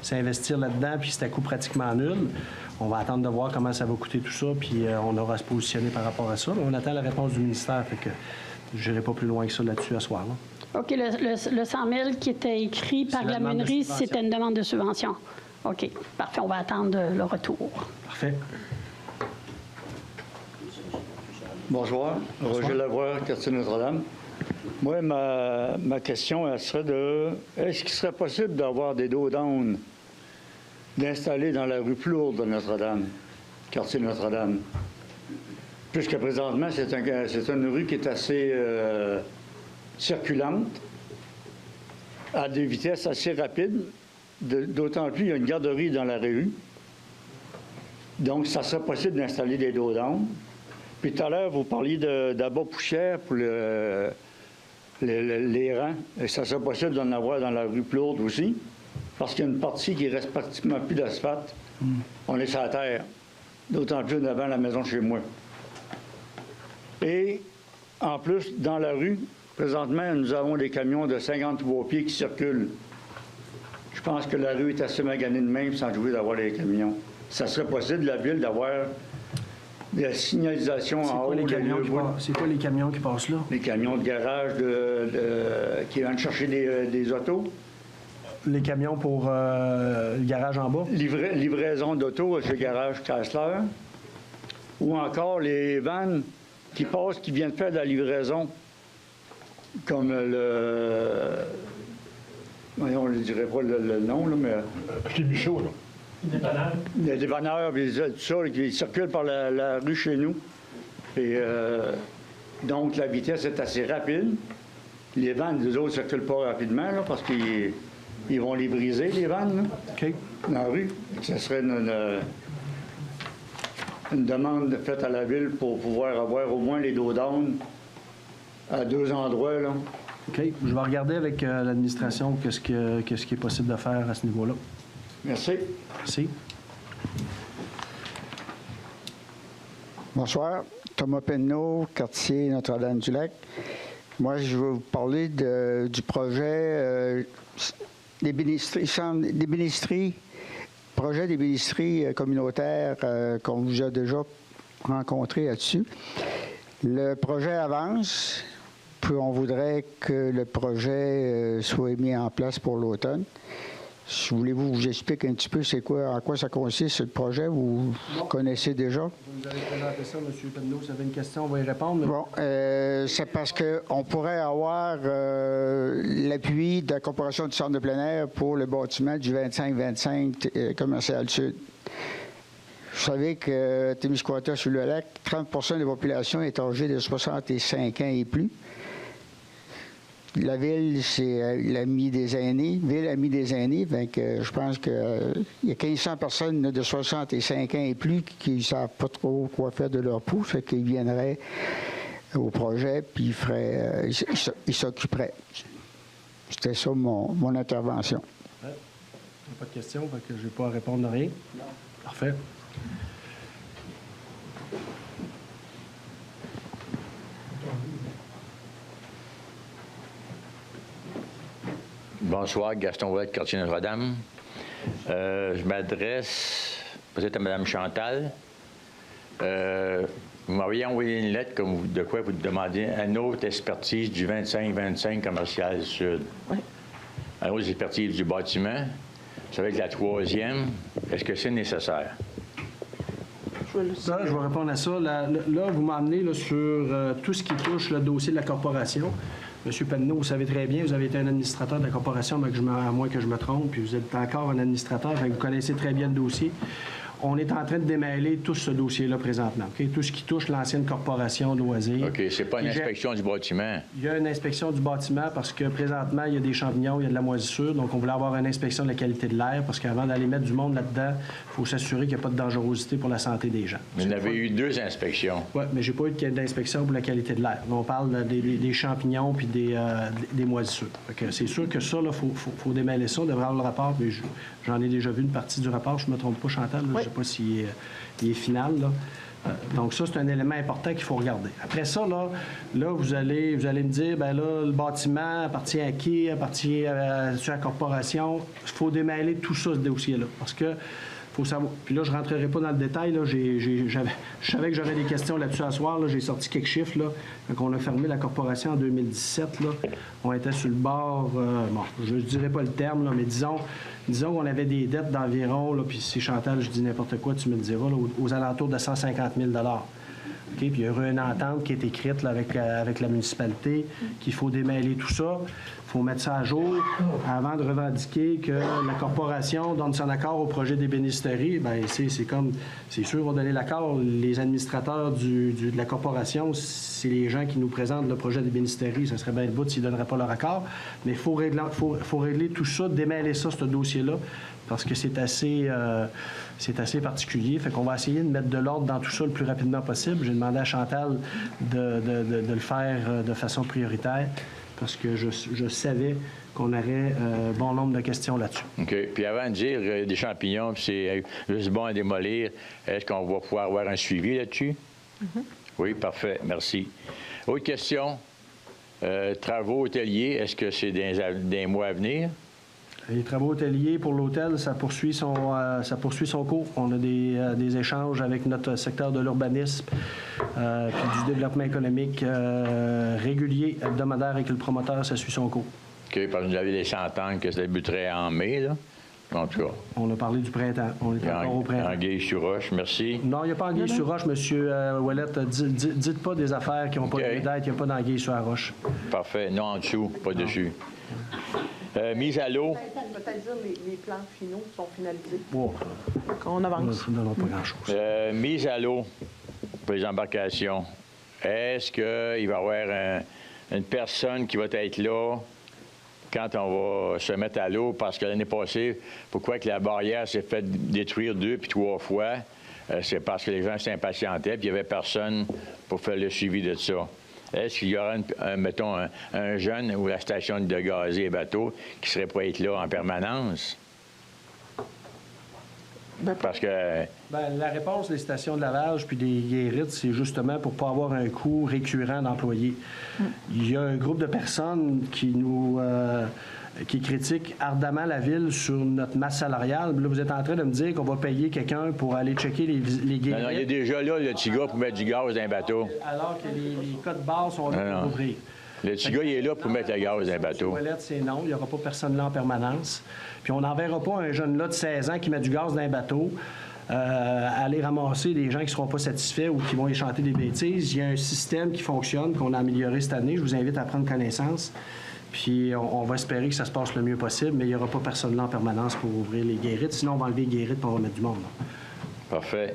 s'investir là-dedans, puis c'est à coût pratiquement nul. On va attendre de voir comment ça va coûter tout ça, puis on aura à se positionner par rapport à ça. Mais on attend la réponse du ministère, fait que je n'irai pas plus loin que ça là-dessus à soir. Là. OK. Le 100 000 qui était écrit par la Meunerie, c'était une demande de subvention. OK. Parfait. On va attendre le retour. Parfait. Bonsoir. Roger Lavoie, quartier Notre-Dame. Moi, ma question, elle serait est-ce qu'il serait possible d'avoir des dos down d'installer dans la rue plus lourde de Notre-Dame, quartier Notre-Dame? Puisque présentement, c'est une rue qui est assez circulante, à des vitesses assez rapides, d'autant plus il y a une garderie dans la rue. Donc, ça serait possible d'installer des dos down. Puis tout à l'heure, vous parliez d'abat poussière pour les rangs. Et ça serait possible d'en avoir dans la rue plus lourde aussi, parce qu'il y a une partie qui reste pratiquement plus d'asphalte. On est sur la terre, d'autant plus devant la maison chez moi. Et en plus, dans la rue, présentement, nous avons des camions de 53 pieds qui circulent. Je pense que la rue est assez maganée de même sans jouer d'avoir les camions. Ça serait possible, la ville, d'avoir de la signalisation en haut. C'est quoi les camions qui passent là? Les camions de garage qui viennent chercher des autos. Les camions pour le garage en bas? Livraison d'auto chez le garage Chrysler. Ou encore les vannes qui passent, qui viennent faire de la livraison, comme voyons, on ne dirait pas le nom, là, mais... Chez Michaud, là. Les dépanneurs, tout ça, qui circulent par la rue chez nous. Et donc, la vitesse est assez rapide. Les vannes, les autres ne circulent pas rapidement, là, parce qu'ils vont les briser, les vannes, là, OK. dans la rue. Ce serait une demande faite à la ville pour pouvoir avoir au moins les dos down à 2 endroits, là. OK. Je vais regarder avec l'administration qu'est-ce qui est possible de faire à ce niveau-là. Merci. Merci. Bonsoir. Thomas Penneau, quartier Notre-Dame-du-Lac. Moi, je vais vous parler du projet des bénisteries, projet des bénisteries communautaires qu'on vous a déjà rencontré là-dessus. Le projet avance, puis on voudrait que le projet soit mis en place pour l'automne. Si voulez-vous, je vous explique un petit peu en quoi ça consiste, ce projet. Vous connaissez déjà? Vous avez présenté ça, M. Penneau. Si vous avez une question, on va y répondre. Bon, c'est parce qu'on pourrait avoir l'appui de la Corporation du centre de plein air pour le bâtiment du 25-25 commercial sud. Vous savez que Témiscouata-sur-le-Lac, 30 % de la population est âgée de 65 ans et plus. La ville, c'est l'ami des aînés. Ville, ami des aînés. Donc, je pense qu'il y a 1500 personnes de 65 ans et plus qui ne savent pas trop quoi faire de leur pouls. Fait qu'ils viendraient au projet puis ils s'occuperaient. C'était ça mon intervention. Il n'y a pas de questions, donc je n'ai pas à répondre à rien. Non. Parfait. Bonsoir, Gaston Ouellette, quartier Notre-Dame. Je m'adresse peut-être à Mme Chantal. Vous m'aviez envoyé une lettre de quoi vous demandiez une autre expertise du 25-25 commercial sud. Oui. Une autre expertise du bâtiment. Ça va être la troisième. Est-ce que c'est nécessaire? Ça, je vais répondre à ça. Là vous m'emmenez là, sur tout ce qui touche le dossier de la corporation. Monsieur Penneau, vous savez très bien, vous avez été un administrateur de la corporation, à moins que je me trompe, puis vous êtes encore un administrateur, fait que vous connaissez très bien le dossier. On est en train de démêler tout ce dossier-là présentement. Okay? Tout ce qui touche l'ancienne corporation loisirs. OK, c'est pas une inspection du bâtiment. Il y a une inspection du bâtiment parce que présentement, il y a des champignons, il y a de la moisissure. Donc, on voulait avoir une inspection de la qualité de l'air parce qu'avant d'aller mettre du monde là-dedans, il faut s'assurer qu'il n'y a pas de dangerosité pour la santé des gens. Vous en avez eu 2 inspections. Oui, mais j'ai pas eu d'inspection pour la qualité de l'air. On parle des champignons puis des moisissures. C'est sûr que ça, il faut démêler ça. On devrait avoir le rapport. Mais j'en ai déjà vu une partie du rapport. Je ne me trompe pas, Chantal. Je ne sais pas s'il est final. Là. Donc ça, c'est un élément important qu'il faut regarder. Après ça, là vous allez me dire, bien là, le bâtiment appartient à qui? Appartient à la corporation? Il faut démêler tout ça, ce dossier-là. Parce que faut savoir. Puis là, je ne rentrerai pas dans le détail. Là. Je savais que j'aurais des questions là-dessus à soir. Là. J'ai sorti quelques chiffres. Là. Quand on a fermé la corporation en 2017, là, on était sur le bord, bon, je ne dirais pas le terme, là, mais disons qu'on avait des dettes d'environ, là, puis si Chantal, je dis n'importe quoi, tu me le diras, là, aux alentours de 150 000 Okay? Puis il y a eu une entente qui est écrite là, avec la municipalité, qu'il faut démêler tout ça. Il faut mettre ça à jour avant de revendiquer que la corporation donne son accord au projet d'ébénisterie. Bien, c'est sûr, ils vont donner l'accord. Les administrateurs de la corporation, c'est les gens qui nous présentent le projet d'ébénisterie. Ça serait bien le bout s'ils ne donneraient pas leur accord. Mais il faut régler tout ça, démêler ça, ce dossier-là, parce que c'est assez particulier. Fait qu'on va essayer de mettre de l'ordre dans tout ça le plus rapidement possible. J'ai demandé à Chantal de le faire de façon prioritaire parce que je savais qu'on aurait bon nombre de questions là-dessus. OK. Puis avant de dire des champignons, puis c'est juste bon à démolir, est-ce qu'on va pouvoir avoir un suivi là-dessus? Mm-hmm. Oui, parfait. Merci. Autre question. Travaux hôteliers, est-ce que c'est des mois à venir? Les travaux hôteliers pour l'hôtel, ça poursuit son cours. On a des échanges avec notre secteur de l'urbanisme puis du développement économique régulier, hebdomadaire avec le promoteur, ça suit son cours. OK, parce que vous avez laissé entendre que ça débuterait en mai, là. En tout cas. On a parlé du printemps. On est encore au printemps. Anguille-sur-Roche, merci. Non, il n'y a pas Anguille-sur-Roche, M. Ouellette. Dites pas des affaires qui n'ont pas lieu d'être. Il n'y a pas d'Anguille-sur-Roche. Parfait. Non, en dessous, pas dessus. Mise à l'eau. Peut-être dire les plans finaux sont finalisés. Wow. On avance. Non, pas grand-chose. Mise à l'eau pour les embarcations. Est-ce qu'il va y avoir une personne qui va être là quand on va se mettre à l'eau? Parce que l'année passée, pourquoi que la barrière s'est fait détruire 2 puis 3 fois? C'est parce que les gens s'impatientaient puis il n'y avait personne pour faire le suivi de ça. Est-ce qu'il y aura, mettons, un jeune ou la station de gazier et bateau qui serait pour être là en permanence? Parce que... la réponse des stations de lavage puis des guérites, c'est justement pour ne pas avoir un coût récurrent d'employés. Il y a un groupe de personnes qui critiquent ardemment la Ville sur notre masse salariale. Là, vous êtes en train de me dire qu'on va payer quelqu'un pour aller checker les guérites. Non, il y a déjà là le petit gars pour mettre du gaz dans un bateau. Alors que les codes barres sont là pour ouvrir. Le petit gars, il est là pour mettre le gaz dans un bateau. C'est non, il n'y aura pas personne là en permanence. Puis on n'enverra pas un jeune là de 16 ans qui met du gaz dans un bateau aller ramasser des gens qui ne seront pas satisfaits ou qui vont y chanter des bêtises. Il y a un système qui fonctionne, qu'on a amélioré cette année. Je vous invite à prendre connaissance. Puis on va espérer que ça se passe le mieux possible, mais il n'y aura pas personne là en permanence pour ouvrir les guérites. Sinon, on va enlever les guérites et on va mettre du monde. Là. Parfait.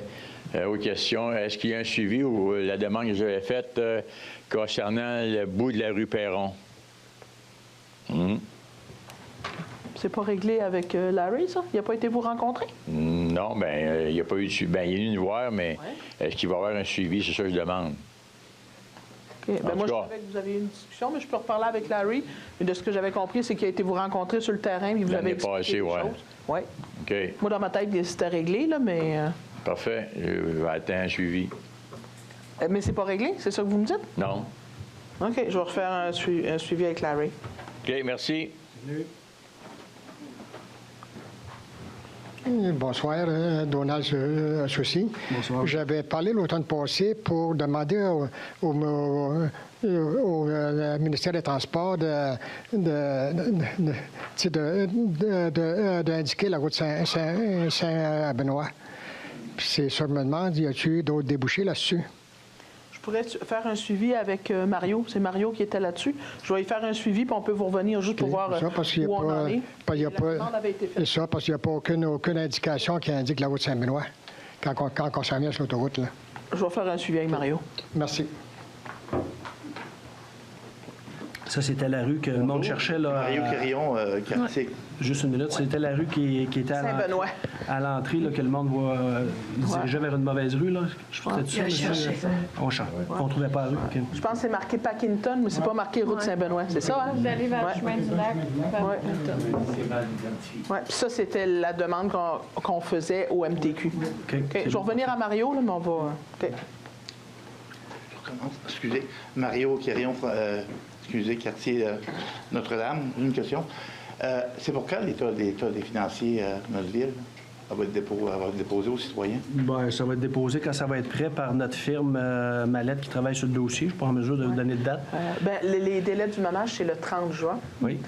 Autre question. Est-ce qu'il y a un suivi ou la demande que j'avais faite concernant le bout de la rue Perron? C'est pas réglé avec Larry, ça? Il n'a pas été vous rencontrer? Non, bien, il n'y a pas eu de suivi. Bien, il est venu nous voir, mais est-ce qu'il va y avoir un suivi? C'est ça que je demande. Okay. Bien, moi, je savais que vous aviez une discussion, mais je peux reparler avec Larry. Mais de ce que j'avais compris, c'est qu'il a été vous rencontrer sur le terrain et vous avez expliqué les choses. Oui. OK. Moi, dans ma tête, c'était réglé, là, mais... Parfait. Je vais attendre un suivi. Mais c'est pas réglé? C'est ça que vous me dites? Non. OK. Je vais refaire un suivi avec Larry. OK. Merci. Salut. Bonsoir, Donald Soucy. Bonsoir. J'avais parlé l'automne passé pour demander au ministère des Transports d'indiquer la route Saint-Benoît. C'est ça, je me demande, y a-t-il d'autres débouchés là-dessus? Je pourrais faire un suivi avec Mario. C'est Mario qui était là-dessus. Je vais y faire un suivi, puis on peut vous revenir juste pour voir où on en est. La demande avait été faite. C'est ça, parce qu'il n'y a pas aucune indication qui indique la route Saint-Benoît quand on s'en vient sur l'autoroute. Je vais faire un suivi avec Mario. Merci. Ça, c'était la rue que le monde cherchait. Là, Mario Quérillon, quartier. Juste une minute. C'était la rue qui était à l'entrée, là, que le monde dirigeait vers une mauvaise rue. Là. Je pensais que ça, monsieur. On cherche. On ne trouvait pas la rue. Okay. Je pense que c'est marqué Packinton, mais c'est pas marqué route Saint-Benoît. C'est ça, hein? Vous allez vers le chemin du lac. Oui, puis ça, c'était la demande qu'on faisait au MTQ. Okay. Je vais revenir à Mario, là, mais on va... Okay. Excusez, Mario Quérillon, quartier Notre-Dame. Une question. C'est pour quand l'état des financiers de notre ville va être déposé aux citoyens? Bien, ça va être déposé quand ça va être prêt par notre firme Mallette qui travaille sur le dossier. Je ne suis pas en mesure de vous donner de date. Les délais du ménage, c'est le 30 juin. Oui.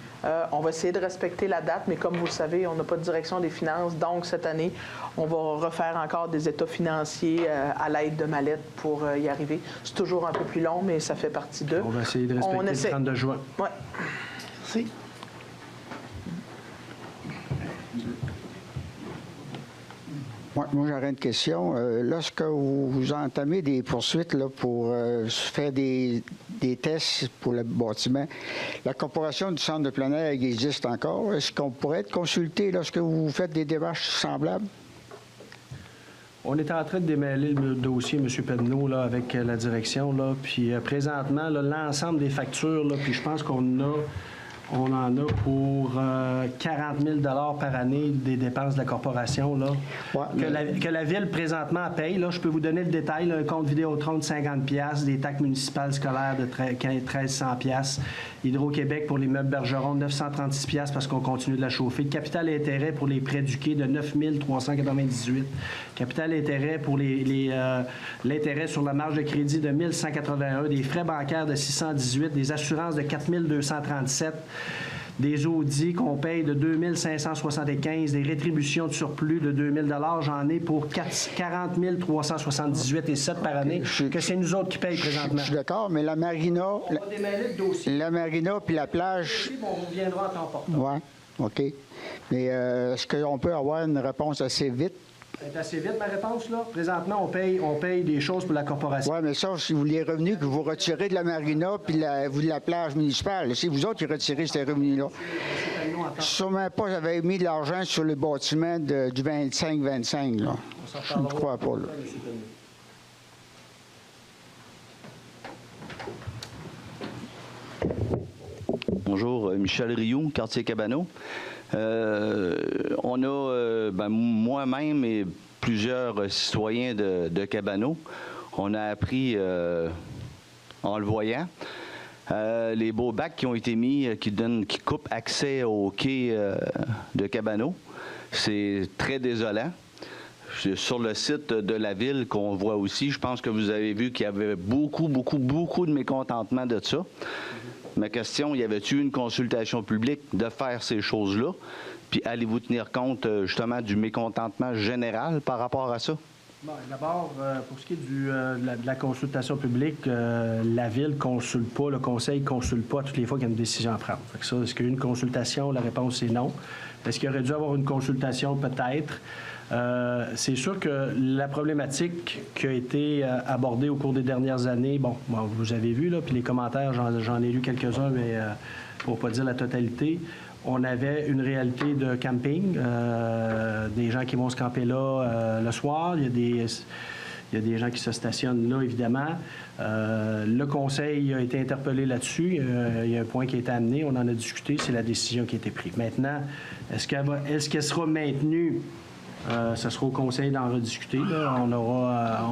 On va essayer de respecter la date, mais comme vous le savez, on n'a pas de direction des finances. Donc, cette année, on va refaire encore des états financiers à l'aide de Mallette pour y arriver. C'est toujours un peu plus long, mais ça fait partie d'eux. On va essayer de respecter le 32 juin. Oui. Merci. Moi, j'aurais une question. Lorsque vous entamez des poursuites là, pour faire des tests pour le bâtiment, la corporation du centre de plein air existe encore. Est-ce qu'on pourrait être consulté lorsque vous faites des démarches semblables? On est en train de démêler le dossier, M. Pedneau, là, avec la direction. Là, puis présentement, l'ensemble des factures, là, puis je pense qu'on en a pour 40 000 par année des dépenses de la corporation là, que la Ville présentement paye. Là, je peux vous donner le détail. Là, un compte Vidéotron de 50 $, des taxes municipales scolaires de 1 300 $, Hydro-Québec pour les meubles Bergeron de 936 $ parce qu'on continue de la chauffer. Le capital intérêt pour les prêts du quai de 9 398 $. Capital intérêt pour l'intérêt sur la marge de crédit de 1 181 $, des frais bancaires de 618 $, des assurances de 4 237 $, des audits qu'on paye de 2 575 $, des rétributions de surplus de 2 000 $. J'en ai pour 40 378 et 7 par année, que c'est nous autres qui payons présentement. Je suis d'accord, mais la marina... On va démêler le dossier. La marina puis la plage... On reviendra en temps portant. Oui, OK. Mais est-ce qu'on peut avoir une réponse assez vite? C'est assez vite, ma réponse, là. Présentement, on paye des choses pour la corporation. Oui, mais ça, si vous les revenus que vous retirez de la marina puis de la plage municipale, c'est vous autres qui retirez ces revenus-là. Sûrement pas, j'avais mis de l'argent sur le bâtiment du 25-25, là. Je ne crois pas, là. Bonjour, Michel Rioux, quartier Cabano. On a, moi-même et plusieurs citoyens de Cabano, on a appris en le voyant, les beaux bacs qui ont été mis, qui coupent accès au quai de Cabano. C'est très désolant. Sur le site de la ville qu'on voit aussi, je pense que vous avez vu qu'il y avait beaucoup de mécontentement de ça. Ma question, y avait-il une consultation publique de faire ces choses-là? Puis allez-vous tenir compte justement du mécontentement général par rapport à ça? Bon, d'abord, pour ce qui est de la consultation publique, la Ville ne consulte pas, le Conseil ne consulte pas toutes les fois qu'il y a une décision à prendre. Fait que ça, est-ce qu'il y a eu une consultation? La réponse est non. Est-ce qu'il aurait dû avoir une consultation? Peut-être. C'est sûr que la problématique qui a été abordée au cours des dernières années, bon vous avez vu, là, puis les commentaires, j'en ai lu quelques-uns, mais pour ne pas dire la totalité, on avait une réalité de camping, des gens qui vont se camper là le soir, il y a des gens qui se stationnent là, évidemment. Le Conseil a été interpellé là-dessus. Il y a un point qui a été amené, on en a discuté, c'est la décision qui a été prise. Maintenant, est-ce qu'elle sera maintenue? Ça sera au conseil d'en rediscuter. Là. On aura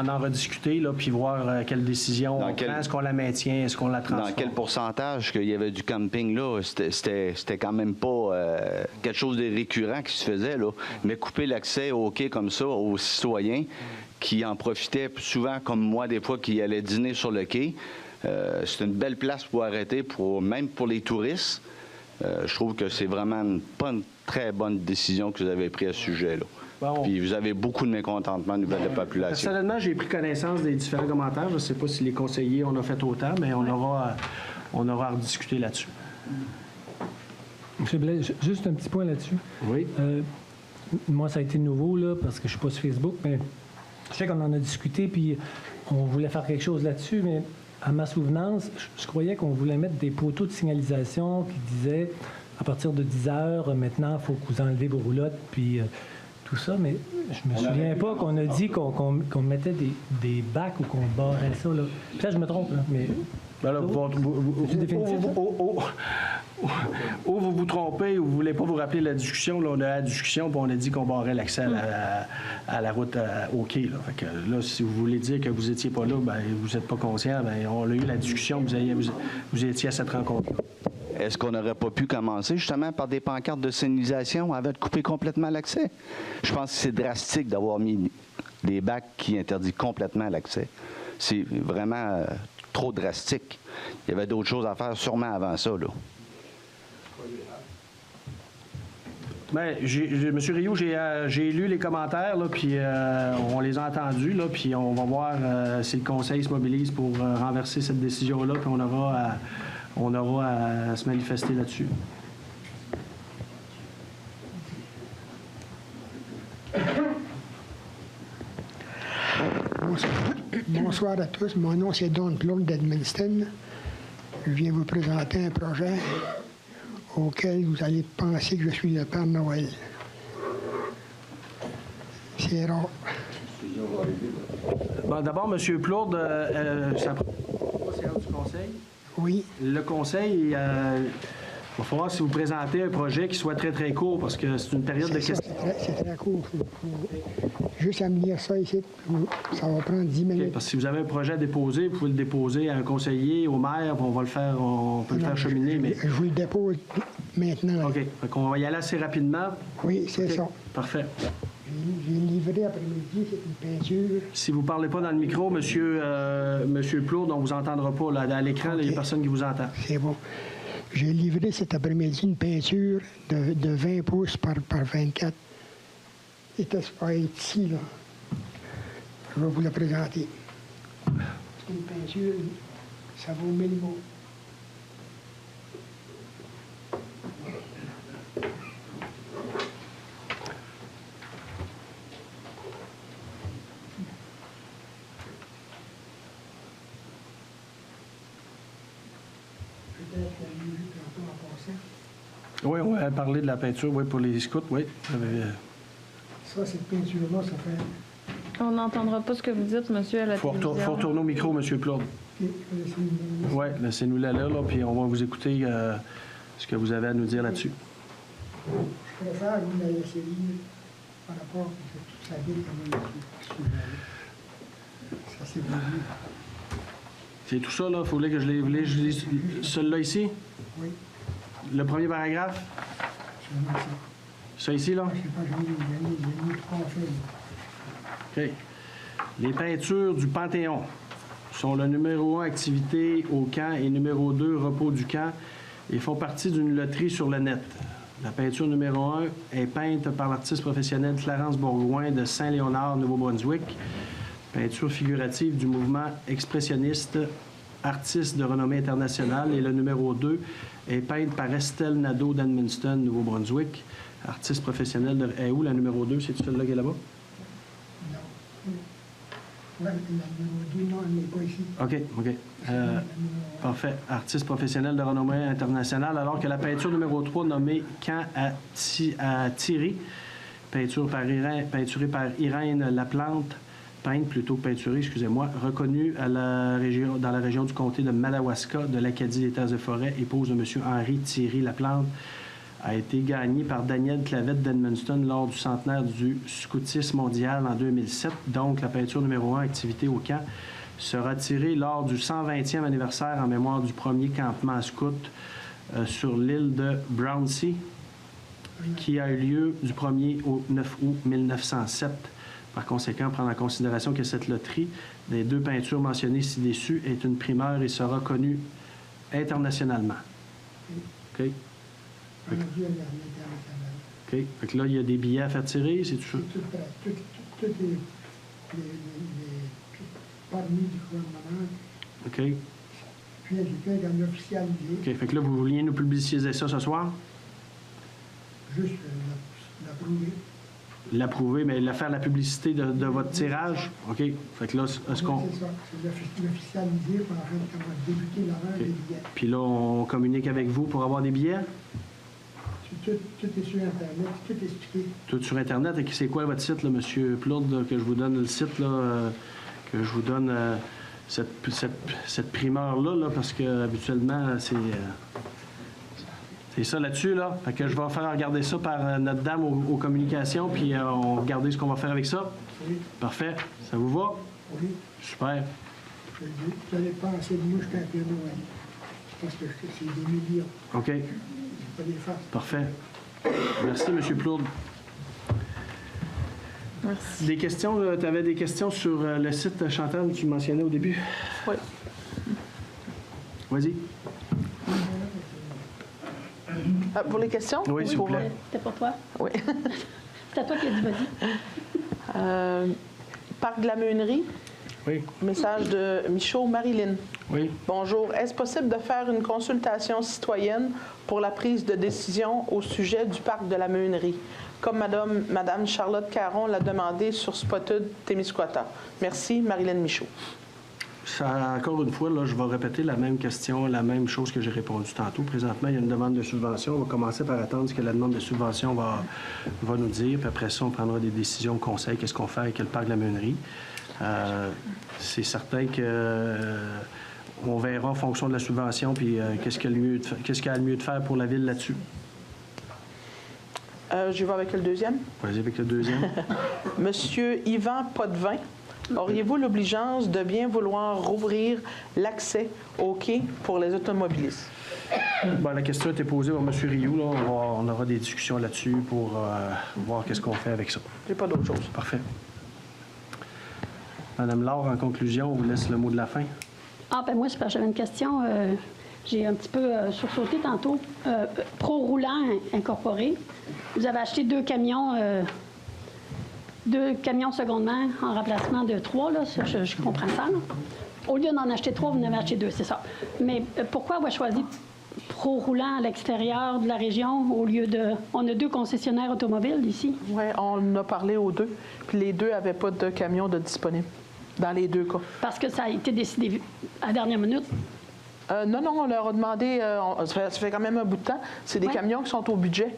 en rediscuter, là, puis voir quelle décision on prend. Est-ce qu'on la maintient? Est-ce qu'on la transforme? Dans quel pourcentage qu'il y avait du camping là? C'était quand même pas quelque chose de récurrent qui se faisait, là. Mais couper l'accès au quai comme ça aux citoyens qui en profitaient souvent, comme moi, des fois, qui allaient dîner sur le quai, c'est une belle place pour arrêter, même pour les touristes. Je trouve que c'est vraiment pas une très bonne décision que vous avez prise à ce sujet-là. Bon. Puis vous avez beaucoup de mécontentement au niveau de la population. Personnellement, j'ai pris connaissance des différents commentaires. Je ne sais pas si les conseillers en ont fait autant, mais on aura à rediscuter là-dessus. M. Blais, juste un petit point là-dessus. Oui. Moi, ça a été nouveau, là, parce que je ne suis pas sur Facebook, mais je sais qu'on en a discuté, puis on voulait faire quelque chose là-dessus, mais à ma souvenance, je croyais qu'on voulait mettre des poteaux de signalisation qui disaient à partir de 10 heures, maintenant, il faut que vous enlevez vos roulottes, puis tout ça, mais je me souviens pas qu'on a dit qu'on mettait des bacs ou qu'on barrait ça. Là. Puis là, je me trompe, là, mais... Ben là, ou vous vous trompez ou vous ne voulez pas vous rappeler la discussion. Là, on a la discussion puis on a dit qu'on barrait l'accès à la route au quai. Là. Fait que là, si vous voulez dire que vous n'étiez pas là, ben, vous n'êtes pas conscient, ben, on a eu la discussion, vous étiez à cette rencontre-là. Est-ce qu'on n'aurait pas pu commencer justement par des pancartes de signalisation avant de couper complètement l'accès? Je pense que c'est drastique d'avoir mis des bacs qui interdisent complètement l'accès. C'est vraiment trop drastique. Il y avait d'autres choses à faire sûrement avant ça, là. Bien, M. Rioux, j'ai lu les commentaires, là, puis on les a entendus, là, puis on va voir si le Conseil se mobilise pour renverser cette décision-là, puis on aura à se manifester là-dessus. Bonsoir à tous. Mon nom, c'est Don Claude d'Edmundston. Je viens vous présenter un projet auquel vous allez penser que je suis le Père Noël. C'est rare. Bon, d'abord, M. Plourde, ça séance du Conseil. Oui. Le Conseil, il va falloir, si vous présentez un projet qui soit très, très court, parce que c'est une période de questions. C'est très court. Juste à me lire ça ici, ça va prendre 10 minutes. Okay, parce que si vous avez un projet à déposer, vous pouvez le déposer à un conseiller, au maire, puis on peut le faire cheminer. Mais... Je vous le dépose maintenant. OK. Fait qu'on va y aller assez rapidement. Oui, c'est ça. Parfait. J'ai livré après-midi, c'est une peinture. Si vous ne parlez pas dans le micro, monsieur Plourde, on ne vous entendra pas. Là, à l'écran, il n'y a personne qui vous entend. C'est bon. J'ai livré cet après-midi une peinture de 20 pouces par 24. C'était pas ici, là. Je vais vous la présenter. C'est une peinture, ça vaut 1000 mots. Oui, on va parler de la peinture, oui, pour les scouts, oui. Ça, cette peinture-là, ça fait... On n'entendra pas ce que vous dites, monsieur, à la télévision. Il faut retourner au micro, monsieur Plourde. Oui, laissez-nous-la là, puis on va vous écouter ce que vous avez à nous dire là-dessus. Je préfère vous la laisser lire par rapport à toute sa vie comme ça, c'est bien. C'est tout ça, là? Il fallait que je lise celui-là ici? Oui. Le premier paragraphe? Ça ici, là? Je ne sais pas, j'ai mis 3 feuilles. OK. Les peintures du Panthéon sont le numéro 1 activité au camp et numéro 2 repos du camp et font partie d'une loterie sur le net. La peinture numéro 1 est peinte par l'artiste professionnel Clarence Bourgoin de Saint-Léonard, Nouveau-Brunswick. Peinture figurative du mouvement expressionniste, artiste de renommée internationale. Et le numéro 2 est peinte par Estelle Nadeau d'Edmundston, Nouveau-Brunswick, artiste professionnel de... où, la numéro 2? C'est celle-là qui est là-bas? Non. Oui, la numéro 2, non, elle n'est pas ici. OK. Parfait. Artiste professionnel de renommée internationale, alors que la peinture numéro 3, nommée Camp à Thierry, peinturée par Irène Laplante, peinte plutôt que peinturée, excusez-moi, reconnue dans la région du comté de Madawaska de l'Acadie des Terres et Forêts, épouse de M. Henri Thierry Laplante, a été gagné par Daniel Clavette d'Edmundston lors du centenaire du scoutisme mondial en 2007. Donc, la peinture numéro 1, activité au camp, sera tirée lors du 120e anniversaire en mémoire du premier campement scout sur l'île de Brownsea, qui a eu lieu du 1er au 9 août 1907. Par conséquent, prendre en considération que cette loterie des 2 peintures mentionnées ci-dessus est une primeur et sera connue internationalement. OK? OK. Fait que là, il y a des billets à faire tirer, c'est tout ça? Toutes les parmi du gouvernement. OK. Puis j'ai fait comme officialisé. OK. Fait que là, vous vouliez nous publiciser ça ce soir? Juste l'approuver. L'approuver, mais faire la publicité de votre tirage? OK. Fait que là, est-ce qu'on... C'est ça. C'est l'officialiser pour en fait comment débuter la vente des billets. Puis là, on communique avec vous pour avoir des billets? Tout est sur Internet, tout est expliqué. Tout sur Internet. Et c'est quoi votre site, là, M. Plourde, là, que je vous donne le site, là, que je vous donne cette primeur-là, là, parce que habituellement, c'est ça là-dessus, là. Fait que je vais faire regarder ça par notre dame aux communications, puis on va regarder ce qu'on va faire avec ça. Oui. Parfait. Ça vous va? Oui. Super. Vous allez penser de moi jusqu'à Père Noël. Parce que c'est des millions. OK. C'est pas des farces. Parfait. Merci, M. Plourde. Merci. Des questions, tu avais des questions sur le site, Chantal, tu mentionnais au début? Oui. Vas-y. Pour les questions? Oui, s'il vous plaît. C'était pour toi? Oui. C'est à toi qui as dit vas-y. Parc de la Meunerie. Oui. Message de Michaud Marilyn. Oui. Bonjour. Est-ce possible de faire une consultation citoyenne pour la prise de décision au sujet du parc de la Meunerie, comme Madame Charlotte Caron l'a demandé sur Spotted Témiscouata? Merci, Marilyn Michaud. Ça, encore une fois, là, je vais répéter la même question, la même chose que j'ai répondu tantôt. Présentement, il y a une demande de subvention. On va commencer par attendre ce que la demande de subvention va nous dire. Puis après ça, on prendra des décisions au conseil. Qu'est-ce qu'on fait avec le parc de la Meunerie? C'est certain que on verra en fonction de la subvention, puis qu'est-ce qu'il y a le mieux de faire pour la ville là-dessus. Je vais avec le deuxième. Vas-y avec le deuxième. Monsieur Yvan Potvin, auriez-vous l'obligeance de bien vouloir rouvrir l'accès au quai pour les automobilistes? Bon, la question a été posée par M. Rioux. Là. On aura des discussions là-dessus pour voir qu'est-ce qu'on fait avec ça. J'ai pas d'autre chose. Parfait. Madame Laure, en conclusion, on vous laisse le mot de la fin. Ah, ben moi, j'avais une question. J'ai un petit peu sursauté tantôt. Pro Roulant Incorporé, vous avez acheté 2 camions seconde main en remplacement de 3, là, je comprends ça. Là. Au lieu d'en acheter 3, vous en avez acheté 2, c'est ça. Mais pourquoi avoir choisi Pro Roulant à l'extérieur de la région au lieu de... On a 2 concessionnaires automobiles ici. Oui, on a parlé aux 2, puis les 2 n'avaient pas de camions de disponibles, dans les 2 cas. Parce que ça a été décidé à la dernière minute? Non, on leur a demandé, ça fait quand même un bout de temps, c'est des camions qui sont au budget.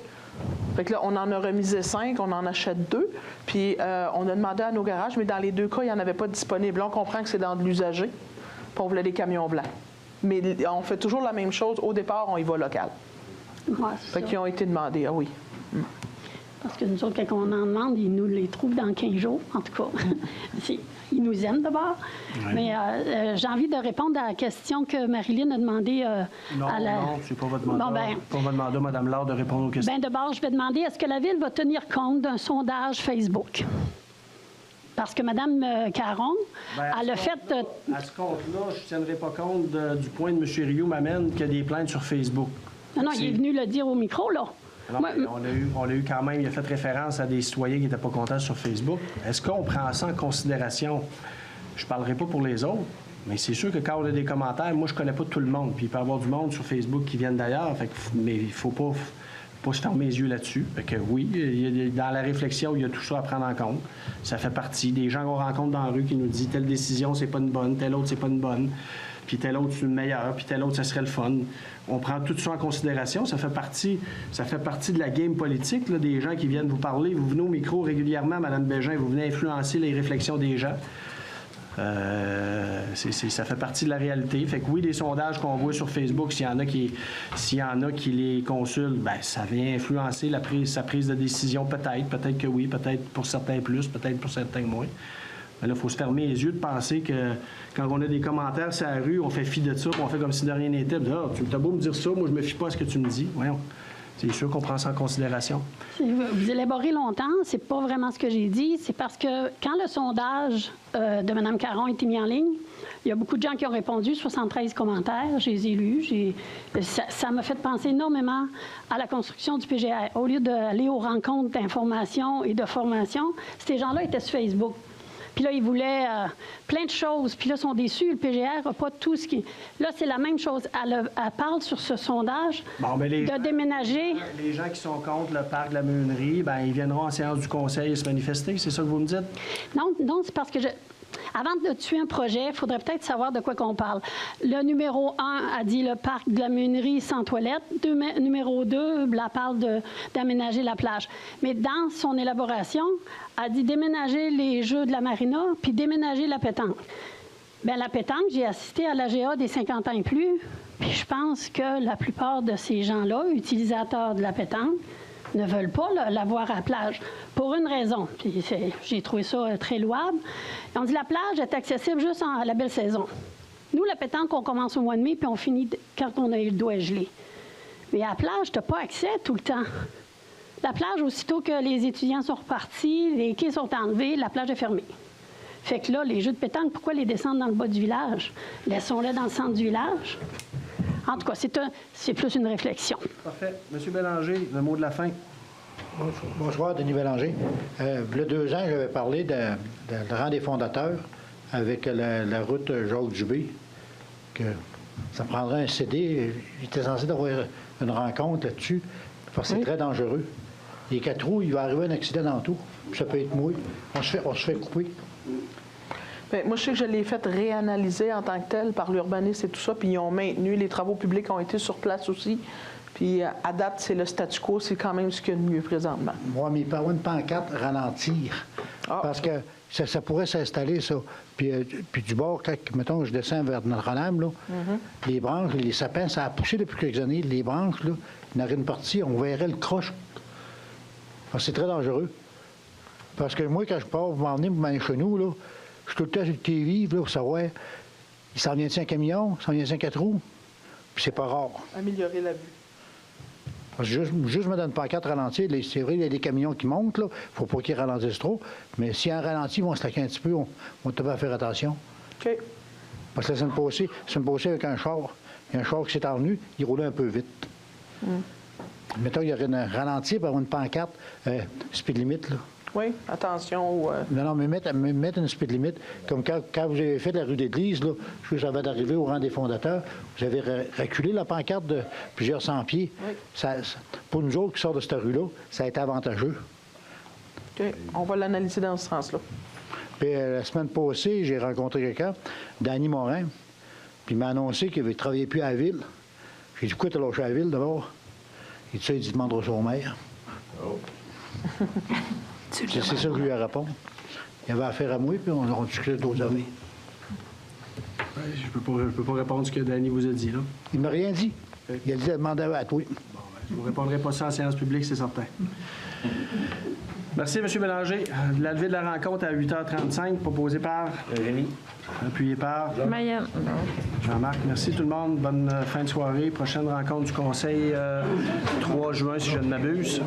Fait que là, on en a remisé 5, on en achète 2, puis on a demandé à nos garages, mais dans les 2 cas, il n'y en avait pas de disponible. Là, on comprend que c'est dans de l'usager, puis on voulait des camions blancs. Mais on fait toujours la même chose. Au départ, on y va local. Ouais, fait qu'ils ont été demandés, ah oui. Parce que nous autres, quand on en demande, ils nous les trouvent dans 15 jours, en tout cas. Ils nous aiment d'abord. Ouais. Mais j'ai envie de répondre à la question que Marilyn a demandé non, c'est pas votre mandat. Bon, pas votre mandat, Mme Laure, de répondre aux questions. Bien, d'abord, je vais demander, est-ce que la Ville va tenir compte d'un sondage Facebook? Parce que Mme Caron, elle a fait... À ce compte-là, je ne tiendrai pas compte du point de M. Rioux m'amène qu'il y a des plaintes sur Facebook. Non, il est venu le dire au micro, là. Non, on a eu quand même, il a fait référence à des citoyens qui n'étaient pas contents sur Facebook. Est-ce qu'on prend ça en considération? Je ne parlerai pas pour les autres, mais c'est sûr que quand on a des commentaires, moi, je ne connais pas tout le monde. Puis il peut y avoir du monde sur Facebook qui viennent d'ailleurs, mais il ne faut pas se fermer les yeux là-dessus. Fait que oui, dans la réflexion, il y a tout ça à prendre en compte. Ça fait partie des gens qu'on rencontre dans la rue qui nous disent telle décision, c'est pas une bonne, telle autre, c'est pas une bonne. Puis telle autre, c'est une meilleure, puis telle autre, ça serait le fun. On prend tout ça en considération. Ça fait partie de la game politique, là, des gens qui viennent vous parler. Vous venez au micro régulièrement, Mme Bégin, vous venez influencer les réflexions des gens. Ça fait partie de la réalité. Fait que oui, les sondages qu'on voit sur Facebook, s'il y en a qui les consultent, ben ça vient influencer sa prise de décision, peut-être. Peut-être que oui, peut-être pour certains plus, peut-être pour certains moins. Mais là, il faut se fermer les yeux de penser que quand on a des commentaires sur la rue, on fait fi de ça, puis on fait comme si de rien n'était. Tu as beau me dire ça, moi, je me fie pas à ce que tu me dis. Voyons. C'est sûr qu'on prend ça en considération. Vous élaborez longtemps, c'est pas vraiment ce que j'ai dit. C'est parce que quand le sondage de Mme Caron a été mis en ligne, il y a beaucoup de gens qui ont répondu, 73 commentaires, je les ai lus. Ça m'a fait penser énormément à la construction du PGR. Au lieu d'aller aux rencontres d'information et de formation, ces gens-là étaient sur Facebook. Puis là, ils voulaient plein de choses. Puis là, ils sont déçus. Le PGR n'a pas tout ce qui... Là, c'est la même chose. Elle parle sur ce sondage de déménager. Les gens qui sont contre le parc de la Meunerie, ben ils viendront en séance du conseil et se manifester. C'est ça que vous me dites? Non, c'est parce que avant de tuer un projet, il faudrait peut-être savoir de quoi qu'on parle. Le numéro 1 a dit le parc de la Meunerie sans toilette. Numéro 2, elle parle d'aménager la plage. Mais dans son élaboration, elle a dit déménager les jeux de la marina puis déménager la pétanque. Bien, la pétanque, j'ai assisté à l'AGA des 50 ans et plus, puis je pense que la plupart de ces gens-là, utilisateurs de la pétanque, ne veulent pas la voir à la plage. Pour une raison. Puis j'ai trouvé ça très louable. On dit la plage est accessible juste à la belle saison. Nous, la pétanque, on commence au mois de mai, puis on finit quand on a eu le doigt gelé. Mais à la plage, tu n'as pas accès tout le temps. La plage, aussitôt que les étudiants sont repartis, les quais sont enlevés, la plage est fermée. Fait que là, les jeux de pétanque, pourquoi les descendre dans le bas du village? Laissons-les dans le centre du village. En tout cas, c'est plus une réflexion. Parfait. Monsieur Bélanger, le mot de la fin. Bonsoir, Denis Bélanger. Il y a 2 ans, j'avais parlé de rang des fondateurs avec la route Jacques-Dubé, que ça prendrait un CD. J'étais censé avoir une rencontre là-dessus, parce que c'est très dangereux. Les 4 roues, il va arriver un accident dans tout, puis ça peut être mouillé. On se fait couper. Bien, moi, je sais que je l'ai fait réanalyser en tant que tel par l'urbanisme et tout ça, puis ils ont maintenu, les travaux publics ont été sur place aussi. Puis à date, c'est le statu quo, c'est quand même ce qu'il y a de mieux présentement. Moi, mais par une pancarte, ralentir. Parce que ça pourrait s'installer, ça. Puis du bord, quand, mettons, je descends vers Notre-Dame, là, les branches, les sapins, ça a poussé depuis quelques années. Les branches, là, il y en aurait une partie, on verrait le croche. C'est très dangereux. Parce que moi, quand je pars, vous m'emmenez pour m'aller chez nous, là, je suis tout le temps sur le TV, là, pour savoir, il s'en vient-tu un camion, il s'en vient-tu un 4 roues, puis c'est pas rare. Améliorer la vue. Parce que juste me donne pas 4 ralentis. C'est vrai, il y a des camions qui montent, là. Il ne faut pas qu'ils ralentissent trop. Mais s'il y a un ralenti, ils vont se laquer un petit peu. On va faire attention. OK. Parce que la semaine passée avec un char. Il y a un char qui s'est envenu, il roulait un peu vite. Mettons, il y aurait un ralenti pour avoir une pancarte, speed limit, là. Oui, attention. Non, mais mettre une speed limit. Comme quand vous avez fait la rue d'Église, là, juste avant d'arriver au rang des fondateurs, vous avez reculé la pancarte de plusieurs cent pieds. Oui. Pour nous autres qui sortent de cette rue-là, ça a été avantageux. OK. On va l'analyser dans ce sens-là. Puis la semaine passée, j'ai rencontré quelqu'un, Danny Morin, puis il m'a annoncé qu'il ne travaillait plus à la ville. J'ai dit, pourquoi tu as lâché la ville d'abord? Il dit ça, il dit, demandera ça au maire. Oh. C'est ça que je lui ai répondu. Il avait affaire à moi, puis on discutait d'autres amis. Je peux pas répondre ce que Danny vous a dit, là. Il m'a rien dit. Il a dit, demandez à toi. Bon, je ne vous répondrai pas ça en séance publique, c'est certain. Merci, M. Bélanger. La levée de la rencontre à 8h35, proposée par Rémi. Appuyé par Mayenne. Jean-Marc. Merci tout le monde. Bonne fin de soirée. Prochaine rencontre du Conseil 3 juin, si je ne m'abuse.